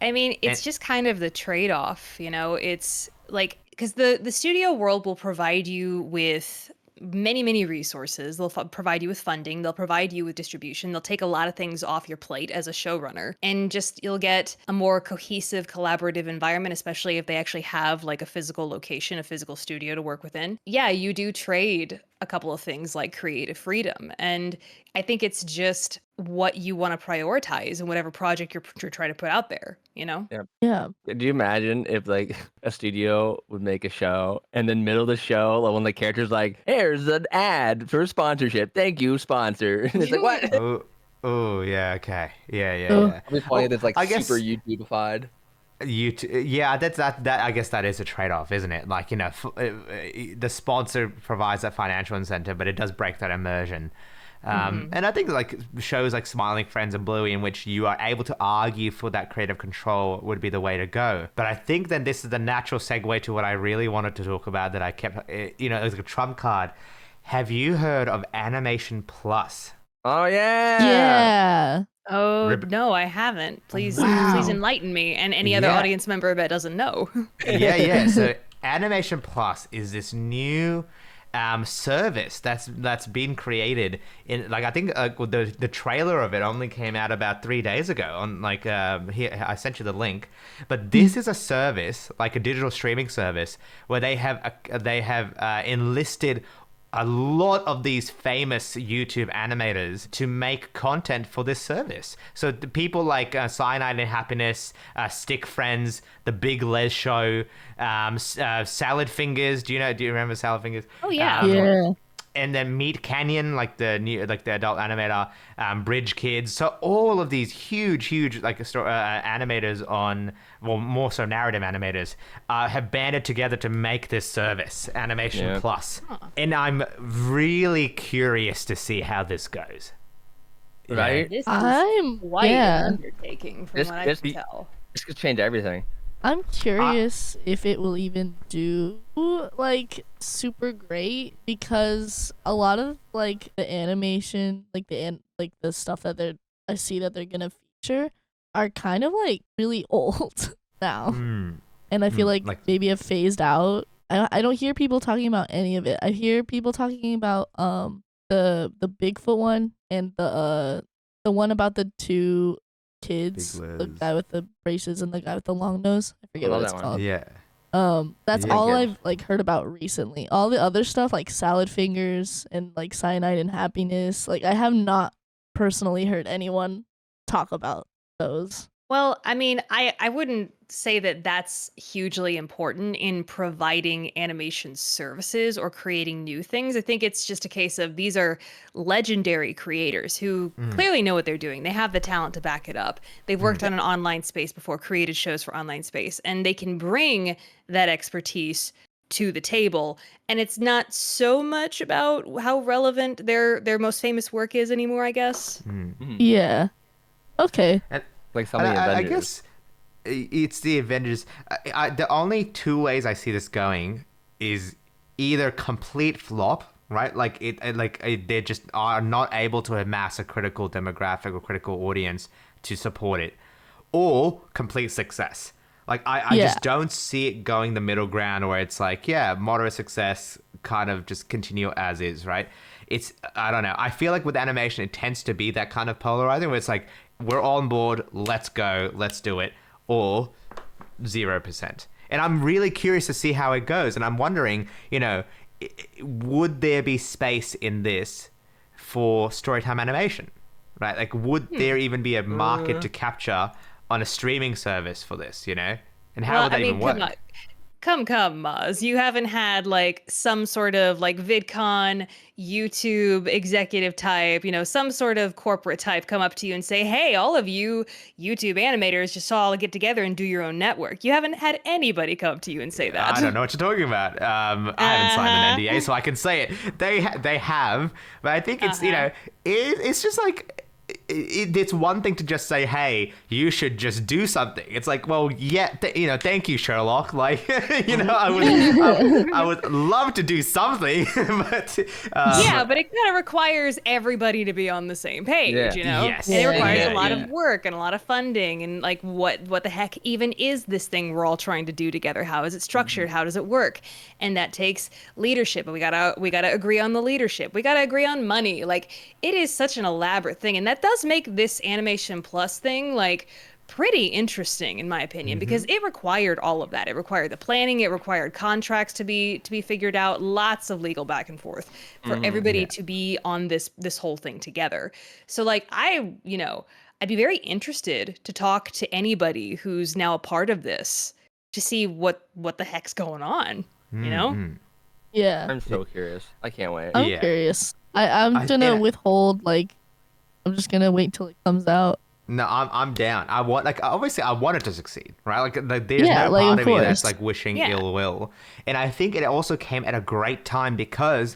I mean, it's And just kind of the trade-off, you know? It's like because the studio world will provide you with many resources. They'll provide you with funding, they'll provide you with distribution, they'll take a lot of things off your plate as a showrunner, and just you'll get a more cohesive, collaborative environment, especially if they actually have like a physical location, a physical studio to work within. Yeah, you do trade a couple of things like creative freedom, and I think it's just what you want to prioritize in whatever project you're trying to put out there, you know? Yeah. Yeah. Do you imagine if like a studio would make a show and then middle of the show, like, when the character's like, "Here's an ad for sponsorship. Thank you, sponsor." And it's like, what? It'd oh yeah, okay, Oh. yeah. be funny Well, if it's like I super guess YouTubeified. yeah, that I guess that is a trade-off, isn't it? Like, the sponsor provides that financial incentive, but it does break that immersion. And I think like shows like Smiling Friends and Bluey, in which you are able to argue for that creative control, would be the way to go. But I think then this is the natural segue to what I really wanted to talk about, that I kept, it was like a trump card. Have you heard of Animation Plus? Oh yeah. Yeah. Oh, no, I haven't. Please Wow. enlighten me and any other Yeah. audience member that doesn't know. Yeah. So Animation Plus is this new service that's been created in, like, I think the trailer of it only came out about 3 days ago on like here I sent you the link, but this is a service, like a digital streaming service, where they have enlisted a lot of these famous YouTube animators to make content for this service. So the people like Cyanide and Happiness, Stick Friends, The Big Les Show, Salad Fingers. Do you remember Salad Fingers? Oh, yeah. Yeah. And then Meat Canyon, like the adult animator, Bridge Kids. So all of these huge like animators more so narrative animators, have banded together to make this service, Animation Plus. And I'm really curious to see how this goes. Right? This is I'm quite yeah. an undertaking from what I can tell. This could change everything. I'm curious if it will even do like super great, because a lot of like the animation, like the stuff that I see that they're gonna feature are kind of like really old now, and I feel like maybe have phased out. I don't hear people talking about any of it. I hear people talking about the Bigfoot one and the one about the two kids, the guy with the braces and the guy with the long nose. I forget what it's called. Yeah. That's Yeah, all yeah. I've like heard about recently. All the other stuff like Salad Fingers and like Cyanide and Happiness, like I have not personally heard anyone talk about those. Well, I mean, I wouldn't say that that's hugely important in providing animation services or creating new things. I think it's just a case of these are legendary creators who clearly know what they're doing. They have the talent to back it up. They've worked on an online space before, created shows for online space, and they can bring that expertise to the table. And it's not so much about how relevant their most famous work is anymore, I guess. Yeah. Okay. And Like some of the I Avengers. guess it's the Avengers. The only two ways I see this going is either complete flop, right? They just are not able to amass a critical demographic or critical audience to support it, or complete success. Like I just don't see it going the middle ground where it's like, yeah, moderate success, kind of just continue as is, right? I don't know. I feel like with animation, it tends to be that kind of polarizing where it's like, we're all on board, let's go, let's do it, or 0%. And I'm really curious to see how it goes. And I'm wondering, would there be space in this for Storytime animation, right? Like, would there even be a market to capture on a streaming service for this, And how would that even work? Come, Maz. You haven't had like some sort of like VidCon, YouTube executive type, some sort of corporate type come up to you and say, hey, all of you YouTube animators just all get together and do your own network. You haven't had anybody come up to you and say that. I don't know what you're talking about. I haven't signed an NDA, so I can say it. They have, but I think it's it's just like. It's one thing to just say, hey, you should just do something. It's like, well, yeah, thank you, Sherlock. Like, I would love to do something, but yeah, but it kind of requires everybody to be on the same page, Yes. And it requires a lot of work and a lot of funding and like what the heck even is this thing we're all trying to do together? How is it structured? How does it work? And that takes leadership. And we gotta agree on the leadership. We gotta agree on money. Like, it is such an elaborate thing, and that does make this Animation Plus thing like pretty interesting in my opinion, because it required all of that. It required the planning, it required contracts to be figured out, lots of legal back and forth for everybody to be on this whole thing together. So like I'd be very interested to talk to anybody who's now a part of this to see what the heck's going on, Yeah. I'm so curious. I can't wait. I'm curious. I'm gonna withhold, like, I'm just gonna wait till it comes out. No, I'm down. I want, like, obviously I want it to succeed, right? Like there's no like, part of of me that's course. like wishing ill will. And I think it also came at a great time because,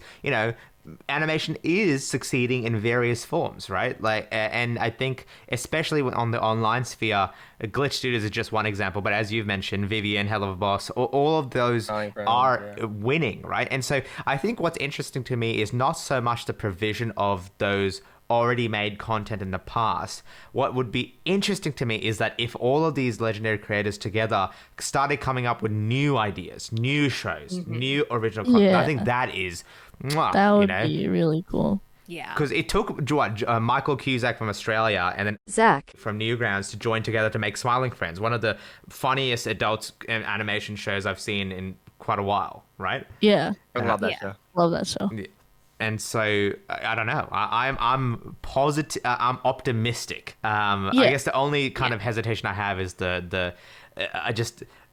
animation is succeeding in various forms, right? Like, and I think especially on the online sphere, Glitch Studios is just one example, but as you've mentioned, Vivian, Hell of a Boss, all of those are winning, right? And so I think what's interesting to me is not so much the provision of those already made content in the past. What would be interesting to me is that if all of these legendary creators together started coming up with new ideas, new shows, new original content, I think that is that would be really cool. Yeah. Because it took Michael Cusack from Australia and then Zach from Newgrounds to join together to make Smiling Friends, one of the funniest adult animation shows I've seen in quite a while, right? Yeah. I love that show. Love that show. And so I don't know. I'm positive. I'm optimistic. I guess the only kind of hesitation I have is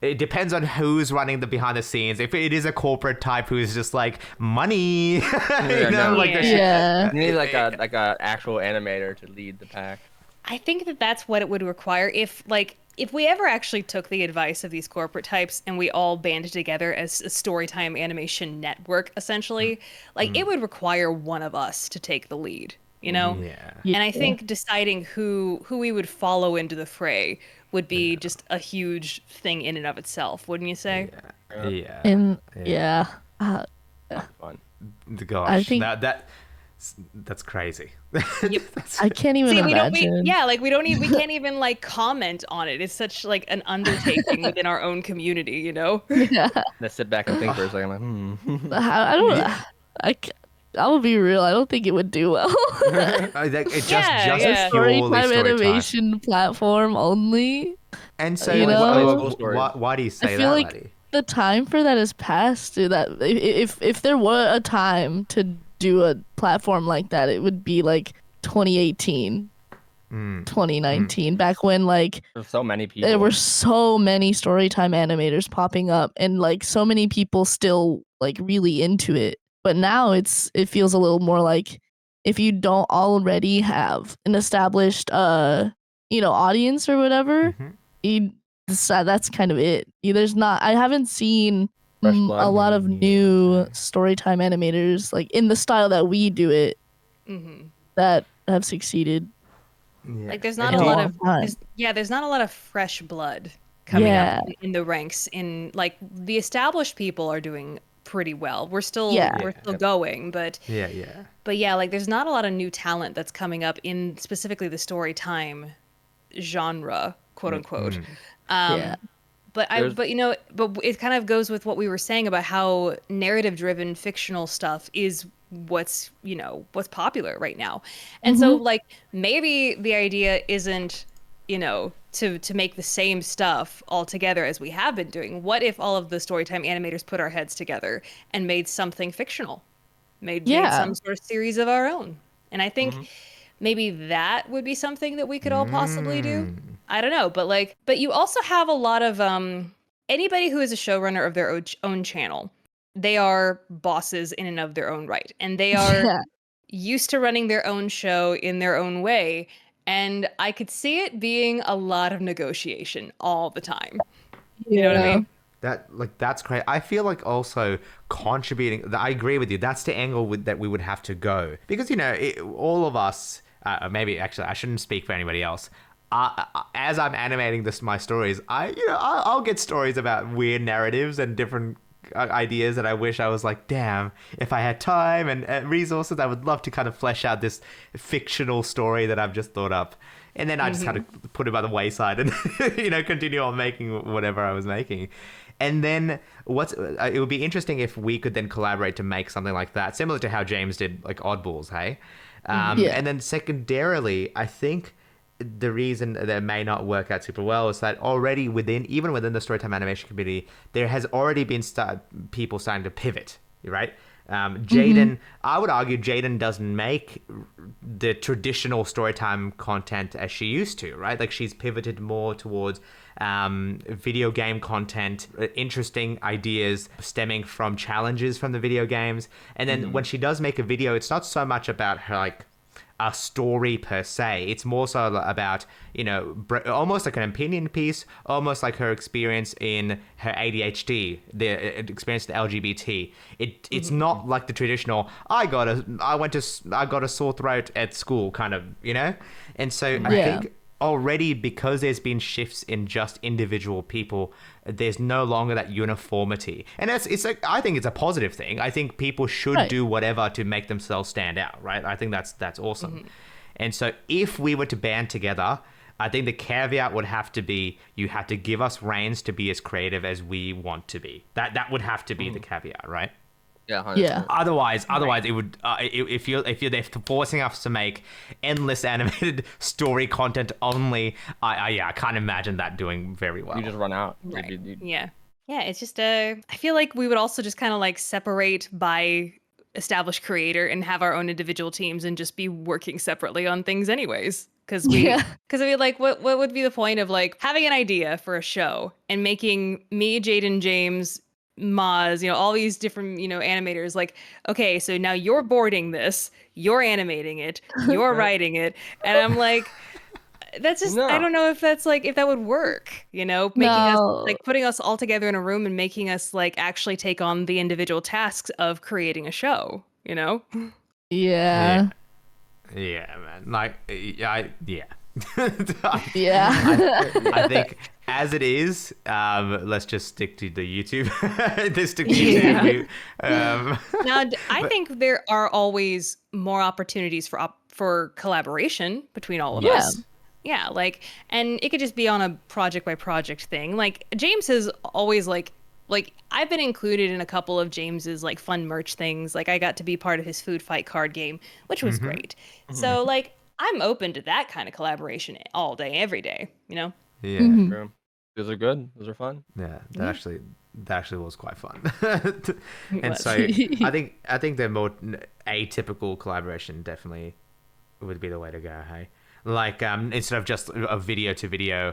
it depends on who's running the behind the scenes. If it is a corporate type who's just like money, You need like a actual animator to lead the pack. I think that's what it would require if we ever actually took the advice of these corporate types and we all banded together as a Storytime animation network, essentially, it would require one of us to take the lead, And I think deciding who we would follow into the fray would be just a huge thing in and of itself, wouldn't you say? Yeah. And Fun. Gosh, I think that's crazy. I can't even imagine. We can't even comment on it. It's such like an undertaking within our own community, Yeah. Let's sit back and think for a second. I will be real. I don't think it would do well. It's just Storytime Storytime animation platform only. And so, why do you say I feel that, like Laddi? the time for that is past. That if there were a time to do a platform like that, it would be like 2018, 2019, back when there's so many people. There were so many Storytime animators popping up, and so many people still really into it. But now it feels a little more like if you don't already have an established audience or whatever, that's kind of it. I haven't seen a lot of new Storytime animators in the style that we do it that have succeeded. There's not a lot of there's not a lot of fresh blood coming up in the ranks. In the established people are doing pretty well. We're still going, but there's not a lot of new talent that's coming up in specifically the Storytime genre, quote unquote. But it kind of goes with what we were saying about how narrative-driven fictional stuff is what's popular right now. And so maybe the idea isn't, to make the same stuff all together as we have been doing. What if all of the Storytime animators put our heads together and made something fictional? Made some sort of series of our own. And I think maybe that would be something that we could all possibly do. I don't know, but you also have a lot of anybody who is a showrunner of their own channel, they are bosses in and of their own right, and they are Yeah. used to running their own show in their own way. And I could see it being a lot of negotiation all the time. You know what I mean? That's great. I feel like also contributing. I agree with you. That's the angle that we would have to go, because all of us. Maybe actually, I shouldn't speak for anybody else. As I'm animating my stories, I'll get stories about weird narratives and different ideas that I wish I was like, damn, if I had time and resources, I would love to kind of flesh out this fictional story that I've just thought up. And then I just kind of put it by the wayside and, continue on making whatever I was making. And then it would be interesting if we could then collaborate to make something like that, similar to how James did like Oddballs, hey? And then secondarily, I think the reason that it may not work out super well is that already even within the Storytime animation community, there has already been people starting to pivot, right? Jaden, I would argue Jaden doesn't make the traditional Storytime content as she used to, right? Like she's pivoted more towards video game content, interesting ideas stemming from challenges from the video games. And then when she does make a video, it's not so much about her like a story per se. It's more so about, almost like an opinion piece, almost like her experience in her ADHD, the experience in LGBT. It's not like the traditional, I got a sore throat at school kind of, And so I think already, because there's been shifts in just individual people, there's no longer that uniformity, and I think it's a positive thing. I think people should do whatever to make themselves stand out, right? I think that's awesome. And so if we were to band together, I think the caveat would have to be you have to give us reins to be as creative as we want to be. That would have to be the caveat, right? Yeah. 100%. Yeah. Otherwise, it would. If they're forcing us to make endless animated story content only, I can't imagine that doing very well. You just run out. Right. Yeah. It's just I feel like we would also just kind of like separate by established creator and have our own individual teams and just be working separately on things anyways. Because I mean, like, what would be the point of like having an idea for a show and making me, Jaden, James, Maz, all these different, animators, like, okay, so now you're boarding this, you're animating it, you're writing it, and I'm like, that's just, I don't know if that's like, if that would work, making us, like, putting us all together in a room and making us, like, actually take on the individual tasks of creating a show, Yeah. Yeah, man. Like, yeah. I think as it is, let's just stick to the YouTube. Now, I think there are always more opportunities for collaboration between all of us. Yeah, like, and it could just be on a project by project thing. Like, James has always like I've been included in a couple of James's like fun merch things. Like, I got to be part of his food fight card game, which was great. So like, I'm open to that kind of collaboration all day, every day, Yeah. True. Those are good. Those are fun. Yeah, that actually was quite fun. And so I think the more atypical collaboration definitely would be the way to go. Hey, like instead of just a video to video,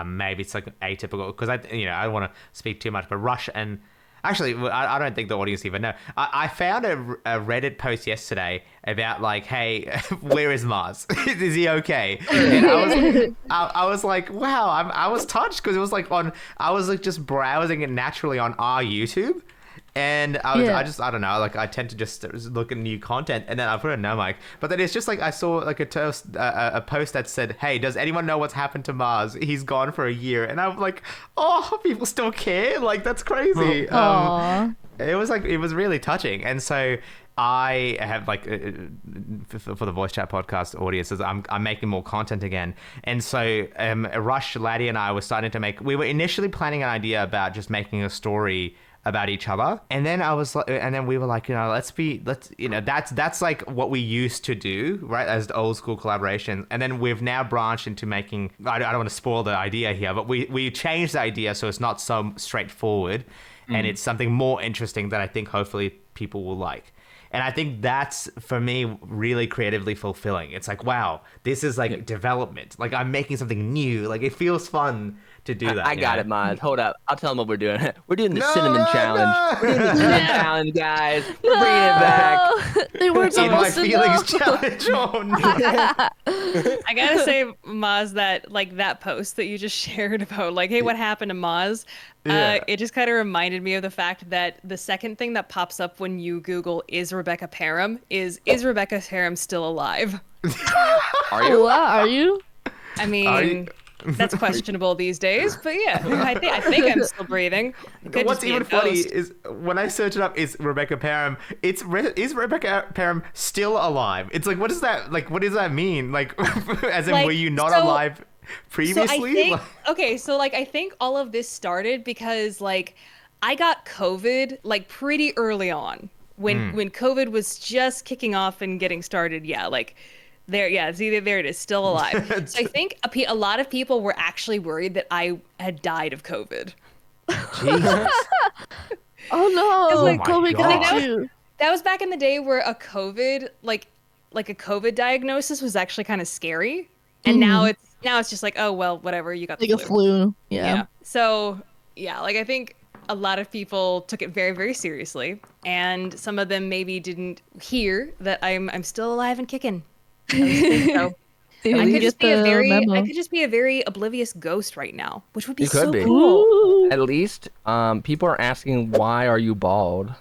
maybe it's like atypical, because I don't want to speak too much, but Rush and actually, I don't think the audience even know. I found a Reddit post yesterday about like, hey, where is Mars? Is he okay? And I was like, wow, I was touched, because it was like I was like just browsing it naturally on our YouTube. And I don't know, like I tend to just look at new content, and then I put a no mic. But then it's just like I saw like a post that said, hey, does anyone know what's happened to Mars? He's gone for a year. And I'm like, oh, people still care? Like, that's crazy. It was really touching. And so I have like for the voice chat podcast audiences, I'm making more content again. And so Rush, Laddi, and I were starting to we were initially planning an idea about just making a story about each other, and then we were like, that's like what we used to do, right, as the old school collaboration. And then we've now branched into making, I don't want to spoil the idea here, but we changed the idea so it's not so straightforward, and it's something more interesting that I think hopefully people will like. And I think that's, for me, really creatively fulfilling. It's like, wow, this is like development. Like, I'm making something new. Like, it feels fun to do that. I got it, Maz. Hold up. I'll tell them what we're doing. We're doing the No, cinnamon challenge. no. We're doing the cinnamon challenge, guys. We're bringing it back. They weren't In my supposed to feelings know. challenge. Oh, no. I gotta say, Maz, that post that you just shared about like, hey, what happened to Maz? Yeah. It just kind of reminded me of the fact that the second thing that pops up when you Google is Rebecca Parham is Rebecca Parham still alive? Are you? What are you? I Are mean, you- that's questionable these days, but yeah, I think I'm still breathing. It could What's just be a even funny ghost. is when I search it up, is Rebecca Parham. Is Rebecca Parham still alive? It's like, what does that like? What does that mean? Like, as in, Like, were you not so- alive previously? So I think Like- okay, so like I think all of this started because like I got COVID like pretty early on when COVID was just kicking off and getting started. Yeah, like there, yeah, see there it is, still alive. So I think a lot of people were actually worried that I had died of COVID. Jesus. Oh no, like- COVID God. got you. That was back in the day where a COVID like a COVID diagnosis was actually kind of scary, and now it's just like, oh well, whatever, you got the Like a flu. Yeah. Yeah. So, yeah, like I think a lot of people took it very, very seriously, and some of them maybe didn't hear that I'm still alive and kicking. I just think so. They I didn't could get just be a the very, memo. I could just be a very oblivious ghost right now, which would be You could so be. cool. Ooh. At least, people are asking, why are you bald?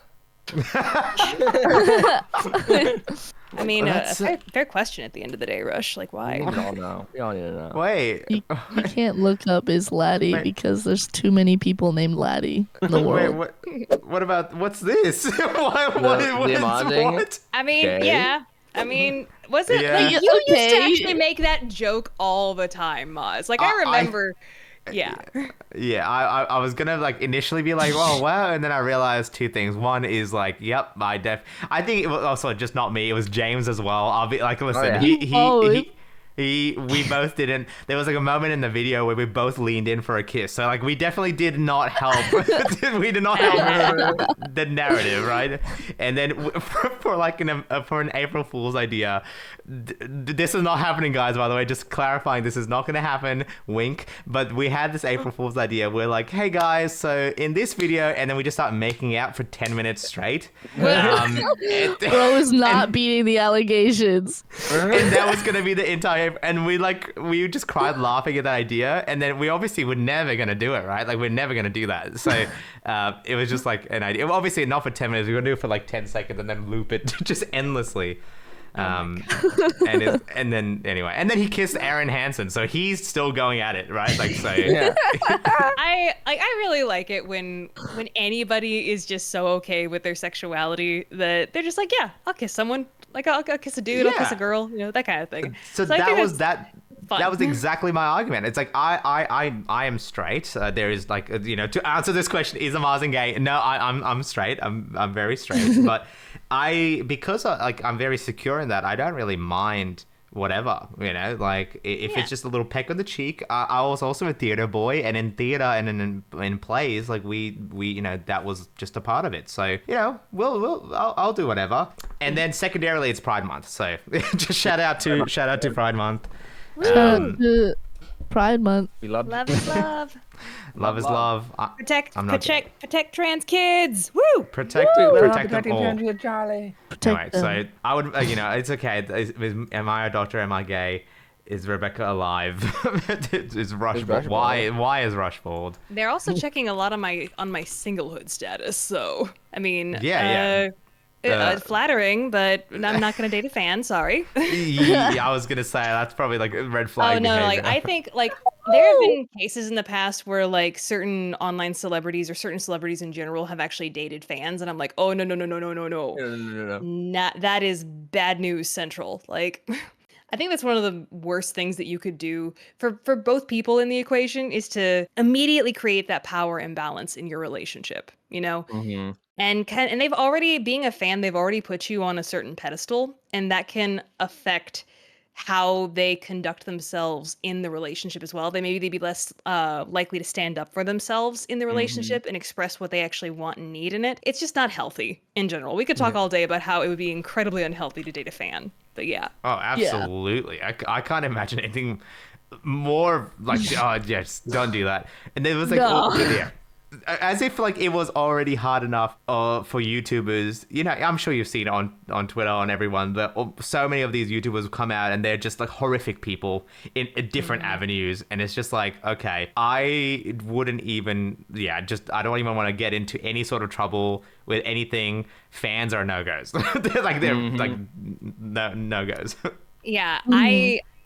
I mean, That's- a fair question at the end of the day, Rush. Like, why? We all know. We all need to know. Wait. You can't look up is Laddi Wait. because there's too many people named Laddi in the Wait, world. what about what's this? what is TheAMaazing? what? I mean, Okay. yeah. I mean, was it Yeah. like you used Okay. to actually make that joke all the time, Maz? Like, I remember. Yeah. Yeah, I was gonna like initially be like, oh wow, and then I realized two things. One is like, yep, I think it was also just not me, it was James as well. I'll be like, listen, yeah. we both didn't. There was like a moment in the video where we both leaned in for a kiss. So like we definitely did not help. We did not help the narrative, right? And then for like for an April Fool's idea, this is not happening, guys. By the way, just clarifying, this is not going to happen. Wink. But we had this April Fool's idea. We're like, hey guys, so in this video, and then we just start making out for 10 minutes straight. Bro is not beating the allegations. And that was gonna be the entire, and we just cried laughing at that idea, and then we obviously were never gonna do it, right? Like we're never gonna do that. So it was just like an idea. Obviously not for 10 minutes. We were gonna do it for like 10 seconds and then loop it just endlessly. And then he kissed Aaron Hansen, so he's still going at it, right? Like so. Yeah. I really like it when anybody is just so okay with their sexuality that they're just like, yeah, I'll kiss someone. Like I'll kiss a dude, I'll kiss a Yeah. girl, you know, that kind of thing. So I that think was that's fun. that was exactly my argument. It's like I am straight. There is like you know, to answer this question, is TheAMaazing gay? No, I'm straight. I'm very straight. But because I'm very secure in that, I don't really mind whatever, you know, like if it's just a little peck on the cheek. I was also a theater boy, and in theater and in plays, like we you know, that was just a part of it. So you know, I'll do whatever. And then secondarily, it's Pride Month, so just shout out to Pride Month. Shout out to Pride Month. We love Love is love. Love is love. I'm not Protect trans kids. Woo! protect them all. Charlie. Protect Anyway, them. so I would, you know, it's okay. Am I a doctor? Am I gay? Is Rebecca alive? Is Rush Is Rush bald? Why is Rush bald? They're also checking a lot on my singlehood status. So I mean, Yeah. flattering, but I'm not gonna date a fan. Sorry. Yeah, I was gonna say that's probably like a red flag. Oh no, behavior. like I think like there have been cases in the past where like certain online celebrities or certain celebrities in general have actually dated fans, and I'm like, oh no. No. Not that is bad news central. Like I think that's one of the worst things that you could do for both people in the equation is to immediately create that power imbalance in your relationship, you know? Mm-hmm. And they've already, being a fan, they've already put you on a certain pedestal, and that can affect how they conduct themselves in the relationship as well. They'd be less likely to stand up for themselves in the relationship and express what they actually want and need in it. It's just not healthy in general. We could talk all day about how it would be incredibly unhealthy to date a fan, but yeah. Oh, absolutely. I can't imagine anything more like, oh, yeah, just don't do that. And there was like, No. yeah. As if like it was already hard enough for YouTubers. You know, I'm sure you've seen it on Twitter, on everyone, that so many of these YouTubers come out and they're just like horrific people in different avenues. And it's just like, okay, I wouldn't even, I don't even want to get into any sort of trouble with anything. Fans are no-goes. they're like no-goes. Yeah,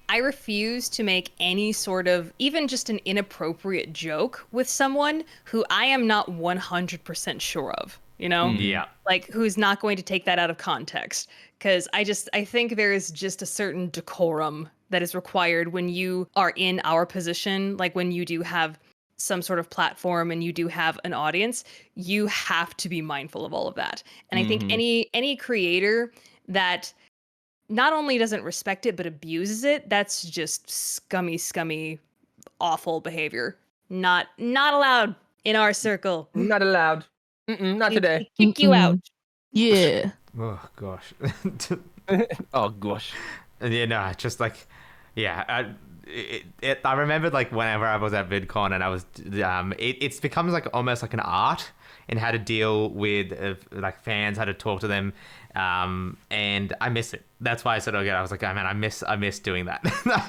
I refuse to make any sort of, even just an inappropriate joke with someone who I am not 100% sure of, you know? Yeah. Like, who's not going to take that out of context. Because I think there is just a certain decorum that is required when you are in our position, like when you do have some sort of platform and you do have an audience, you have to be mindful of all of that. And I think any creator that not only doesn't respect it but abuses it, that's just scummy, awful behavior. Not allowed in our circle. Not allowed. Not today. We kick you out. Yeah. Oh, gosh. Oh gosh. Yeah, no, just like, I remembered like whenever I was at VidCon and I was, it's becomes like almost like an art in how to deal with like fans, how to talk to them, and I miss it. That's why I said, okay, I was like, oh man, I miss doing that.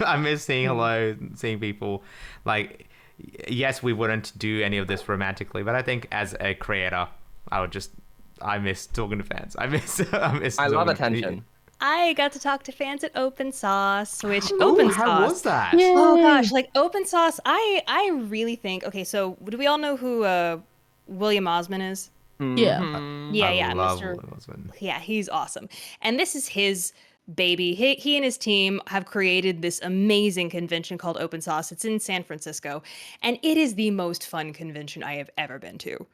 I miss saying hello, seeing people. Like, yes, we wouldn't do any of this romantically, but I think as a creator, I miss talking to fans. I love attention. I got to talk to fans at Open Sauce, which Open Sauce. How was that? Yay. Oh gosh, like Open Sauce, I really think. Okay, so do we all know who William Osman is? Yeah. Yeah, I love Mr. William Osman. Yeah, he's awesome. And this is his baby. He and his team have created this amazing convention called Open Sauce. It's in San Francisco, and it is the most fun convention I have ever been to.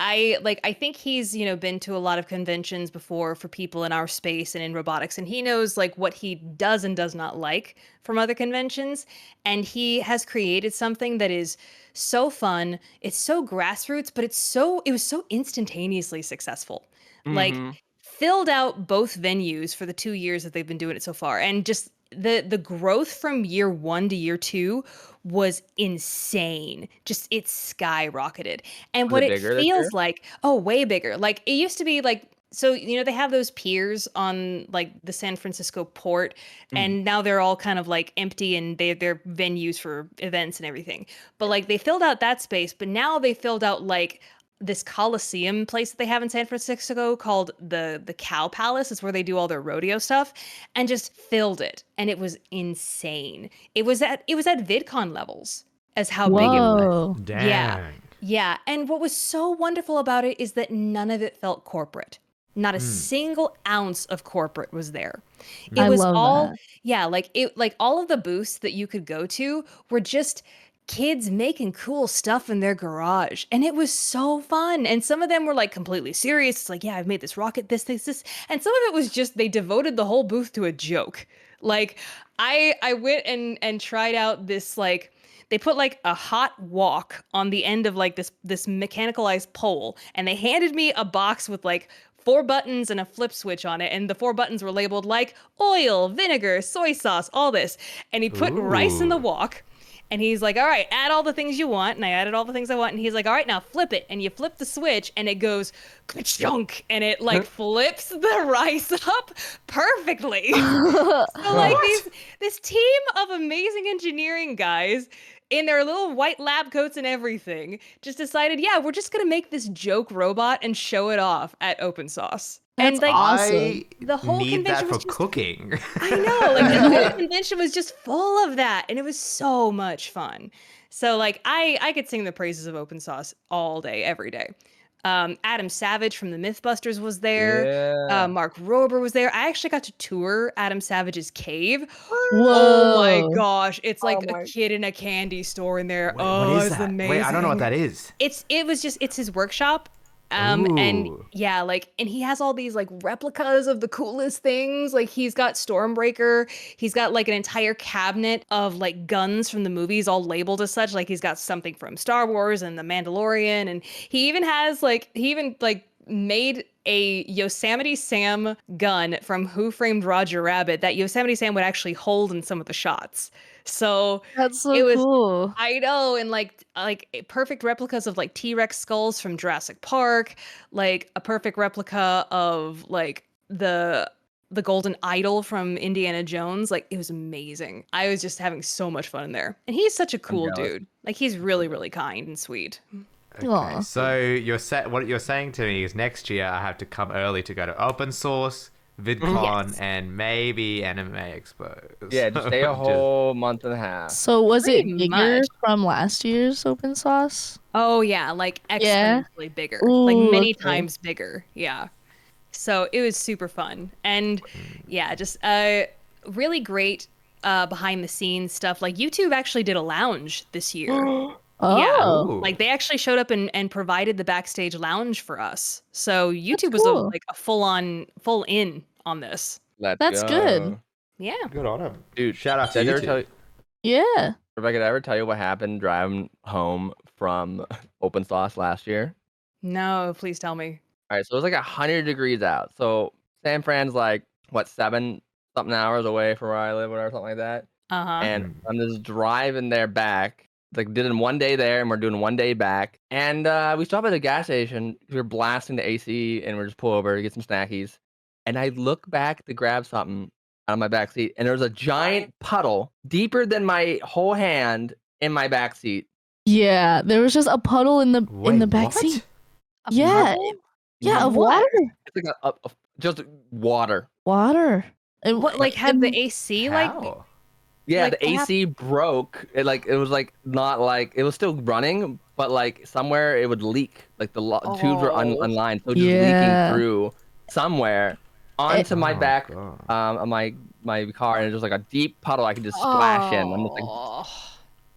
I think he's, been to a lot of conventions before for people in our space and in robotics, and he knows like what he does and does not like from other conventions. And he has created something that is so fun. It's so grassroots, but it was so instantaneously successful. Like, filled out both venues for the 2 years that they've been doing it so far. And just the growth from year 1 to year 2 was insane. Just it skyrocketed. And what it feels like, way bigger. Like, it used to be like, so they have those piers on like the San Francisco port, and now they're all kind of like empty and they're venues for events and everything. But like they filled out that space, but now they filled out like this Coliseum place that they have in San Francisco called the Cow Palace. Is where they do all their rodeo stuff, and just filled it. And it was insane. It was at VidCon levels as how big it was. Whoa. Dang. Yeah. And what was so wonderful about it is that none of it felt corporate. Not a single ounce of corporate was there. It was love all that. like all of the booths that you could go to were just kids making cool stuff in their garage, and it was so fun. And some of them were like completely serious. It's like, yeah, I've made this rocket, this, and some of it was just they devoted the whole booth to a joke. Like I went and tried out this, like, they put like a hot wok on the end of like this mechanicalized pole, and they handed me a box with like 4 buttons and a flip switch on it, and the 4 buttons were labeled like oil, vinegar, soy sauce, all this. And he put rice in the wok. And he's like, all right, add all the things you want. And I added all the things I want. And he's like, all right, now flip it. And you flip the switch and it goes ka-chunk. And it like flips the rice up perfectly. So like this team of amazing engineering guys in their little white lab coats and everything just decided, yeah, we're just going to make this joke robot and show it off at Open Sauce. That's and like awesome. the whole need convention that for was just cooking. I know, like the whole convention was just full of that, and it was so much fun. So like I could sing the praises of Open Sauce all day, every day. Adam Savage from the Mythbusters was there. Yeah. Mark Rober was there. I actually got to tour Adam Savage's cave. Whoa. Oh my gosh, it's like Oh my- a kid in a candy store in there. Wait, what is it's that? amazing. Wait, I don't know what that is. It's his workshop. And Ooh. yeah, like, and he has all these like replicas of the coolest things. Like, he's got Stormbreaker. He's got like an entire cabinet of like guns from the movies, all labeled as such. Like, he's got something from Star Wars and The Mandalorian, and he even like made a Yosemite Sam gun from Who Framed Roger Rabbit that Yosemite Sam would actually hold in some of the shots. So That's it so was cool. I know, and like perfect replicas of like T-Rex skulls from Jurassic Park, like a perfect replica of like the golden idol from Indiana Jones. Like, it was amazing. I was just having so much fun in there. And he's such a I'm cool jealous. dude. Like, he's really, really kind and sweet. Okay, Aw. so what you're saying to me is next year I have to come early to go to open source, VidCon, Yes. and maybe Anime Expo. Yeah, just stay a whole month and a half. So was it Pretty bigger much. from last year's open sauce? Oh yeah, like Yeah. exponentially bigger. Like Ooh, many okay. times bigger. Yeah. So it was super fun. And yeah, just really great behind the scenes stuff. Like, YouTube actually did a lounge this year. Yeah. Oh, Ooh. Like, they actually showed up and provided the backstage lounge for us. So that's YouTube was cool. a full in on this. Let's That's good. go. Yeah. Good on him. Dude, Shout out to did I ever YouTube. tell you, Yeah. Rebecca, did I ever tell you what happened driving home from open sauce last year? No, please tell me. All right, so it was like 100 degrees out. So San Fran's like, what, 7 something hours away from where I live, whatever, something like that. Uh-huh. And Mm. I'm just driving there back. Like, did it in 1 day there, and we're doing 1 day back. And we stop at a gas station. We were blasting the AC, and we're just pull over to get some snackies. And I look back to grab something out of my back seat, and there was a giant puddle deeper than my whole hand in my back seat. Yeah. There was just a puddle in the Wait, back what? seat. Yeah. Yeah, of what? water. It's like just water. Water. And What, like, had the and- AC like How? Yeah, Like, the AC broke. It was like not like it was still running, but like somewhere it would leak. Like the tubes were Oh. unlined, so just leaking Yeah. through somewhere onto my Oh, back God. of my car, and it was like a deep puddle I could just splash in. I'm just like, Oh,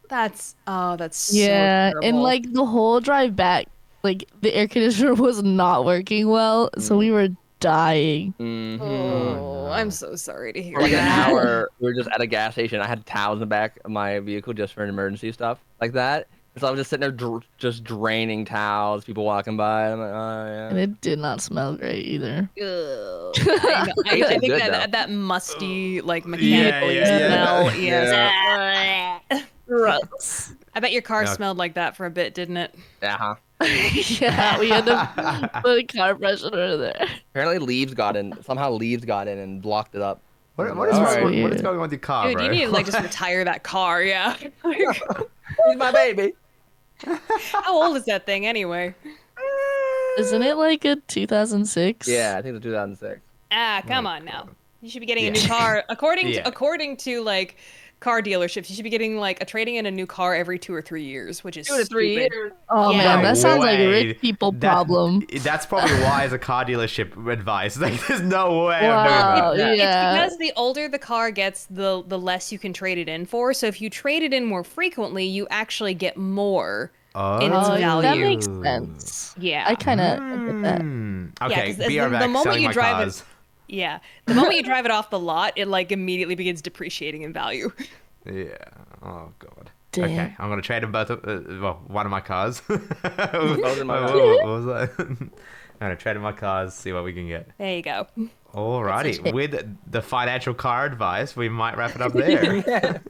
that's so yeah, and terrible. like the whole drive back, like the air conditioner was not working well, so we were dying. mhm. Oh, no. I'm so sorry to hear For like an that. hour, we were just at a gas station. I had towels in the back of my vehicle just for an emergency stuff like that. And so I was just sitting there just draining towels, people walking by. I'm like, oh yeah. And it did not smell great either. Ugh. I know. I Tasted think good, that musty, like, Yeah, mechanical yeah. smell. Yes. Gross. I bet your car Yeah. smelled like that for a bit, didn't it? Yeah. Yeah, we had to put a car freshener there. Apparently somehow leaves got in and blocked it up. What is That's wrong? What is weird. going on with your car, Dude, bro? you need to like just retire that car. Yeah. He's my baby. How old is that thing anyway? Isn't it like a 2006? Yeah, I think it's 2006. Come on now. You should be getting a Yeah. new car. According Yeah. to like car dealerships, you should be getting like a trading in a new car every 2 or 3 years, which is 2 to 3 stupid. years. Oh Yeah. man, No that sounds like a way. rich people That- problem. That's probably why as a car dealership advice. Like, there's no way I'm doing Wow, that. yeah. It's because the older the car gets, the less you can trade it in for. So if you trade it in more frequently, you actually get more in its Oh, value. that makes sense. Yeah. I kind of get that. Okay, 'cause be the right back. moment Selling you my drive it- cars. Yeah. The moment you drive it off the lot, it like immediately begins depreciating in value. Yeah. Oh god. Damn. Okay, I'm gonna trade them both. Well, one of my cars. Both of my cars. What was that? I'm gonna trade in my cars. See what we can get. There you go. Alrighty. With the financial car advice, we might wrap it up there.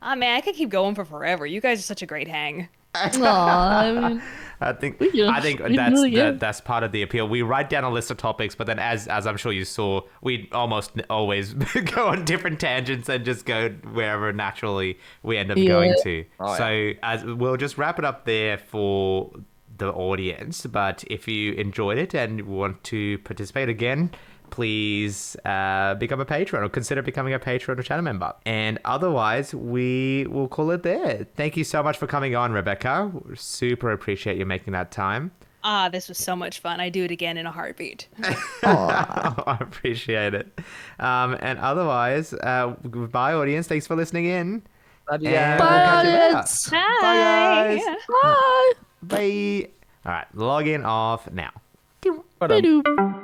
Ah, man, I could keep going for forever. You guys are such a great hang. Aw, I mean, I think We can- we that's really can. that's part of the appeal. We write down a list of topics, but then as I'm sure you saw, we almost always go on different tangents and just go wherever naturally we end up Yeah. going to. Oh, So as we'll just wrap it up there for the audience. But if you enjoyed it and want to participate again, please become a patron or consider becoming a patron or channel member. And otherwise, we will call it there. Thank you so much for coming on, Rebecca. Super appreciate you making that time. Ah, this was so much fun. I'd do it again in a heartbeat. I appreciate it. And otherwise, goodbye, audience. Thanks for listening in. Love you And guys. we'll catch you later. audience. Bye, guys. Bye. Bye. All right, log in off now. Ba-dum. Ba-doop.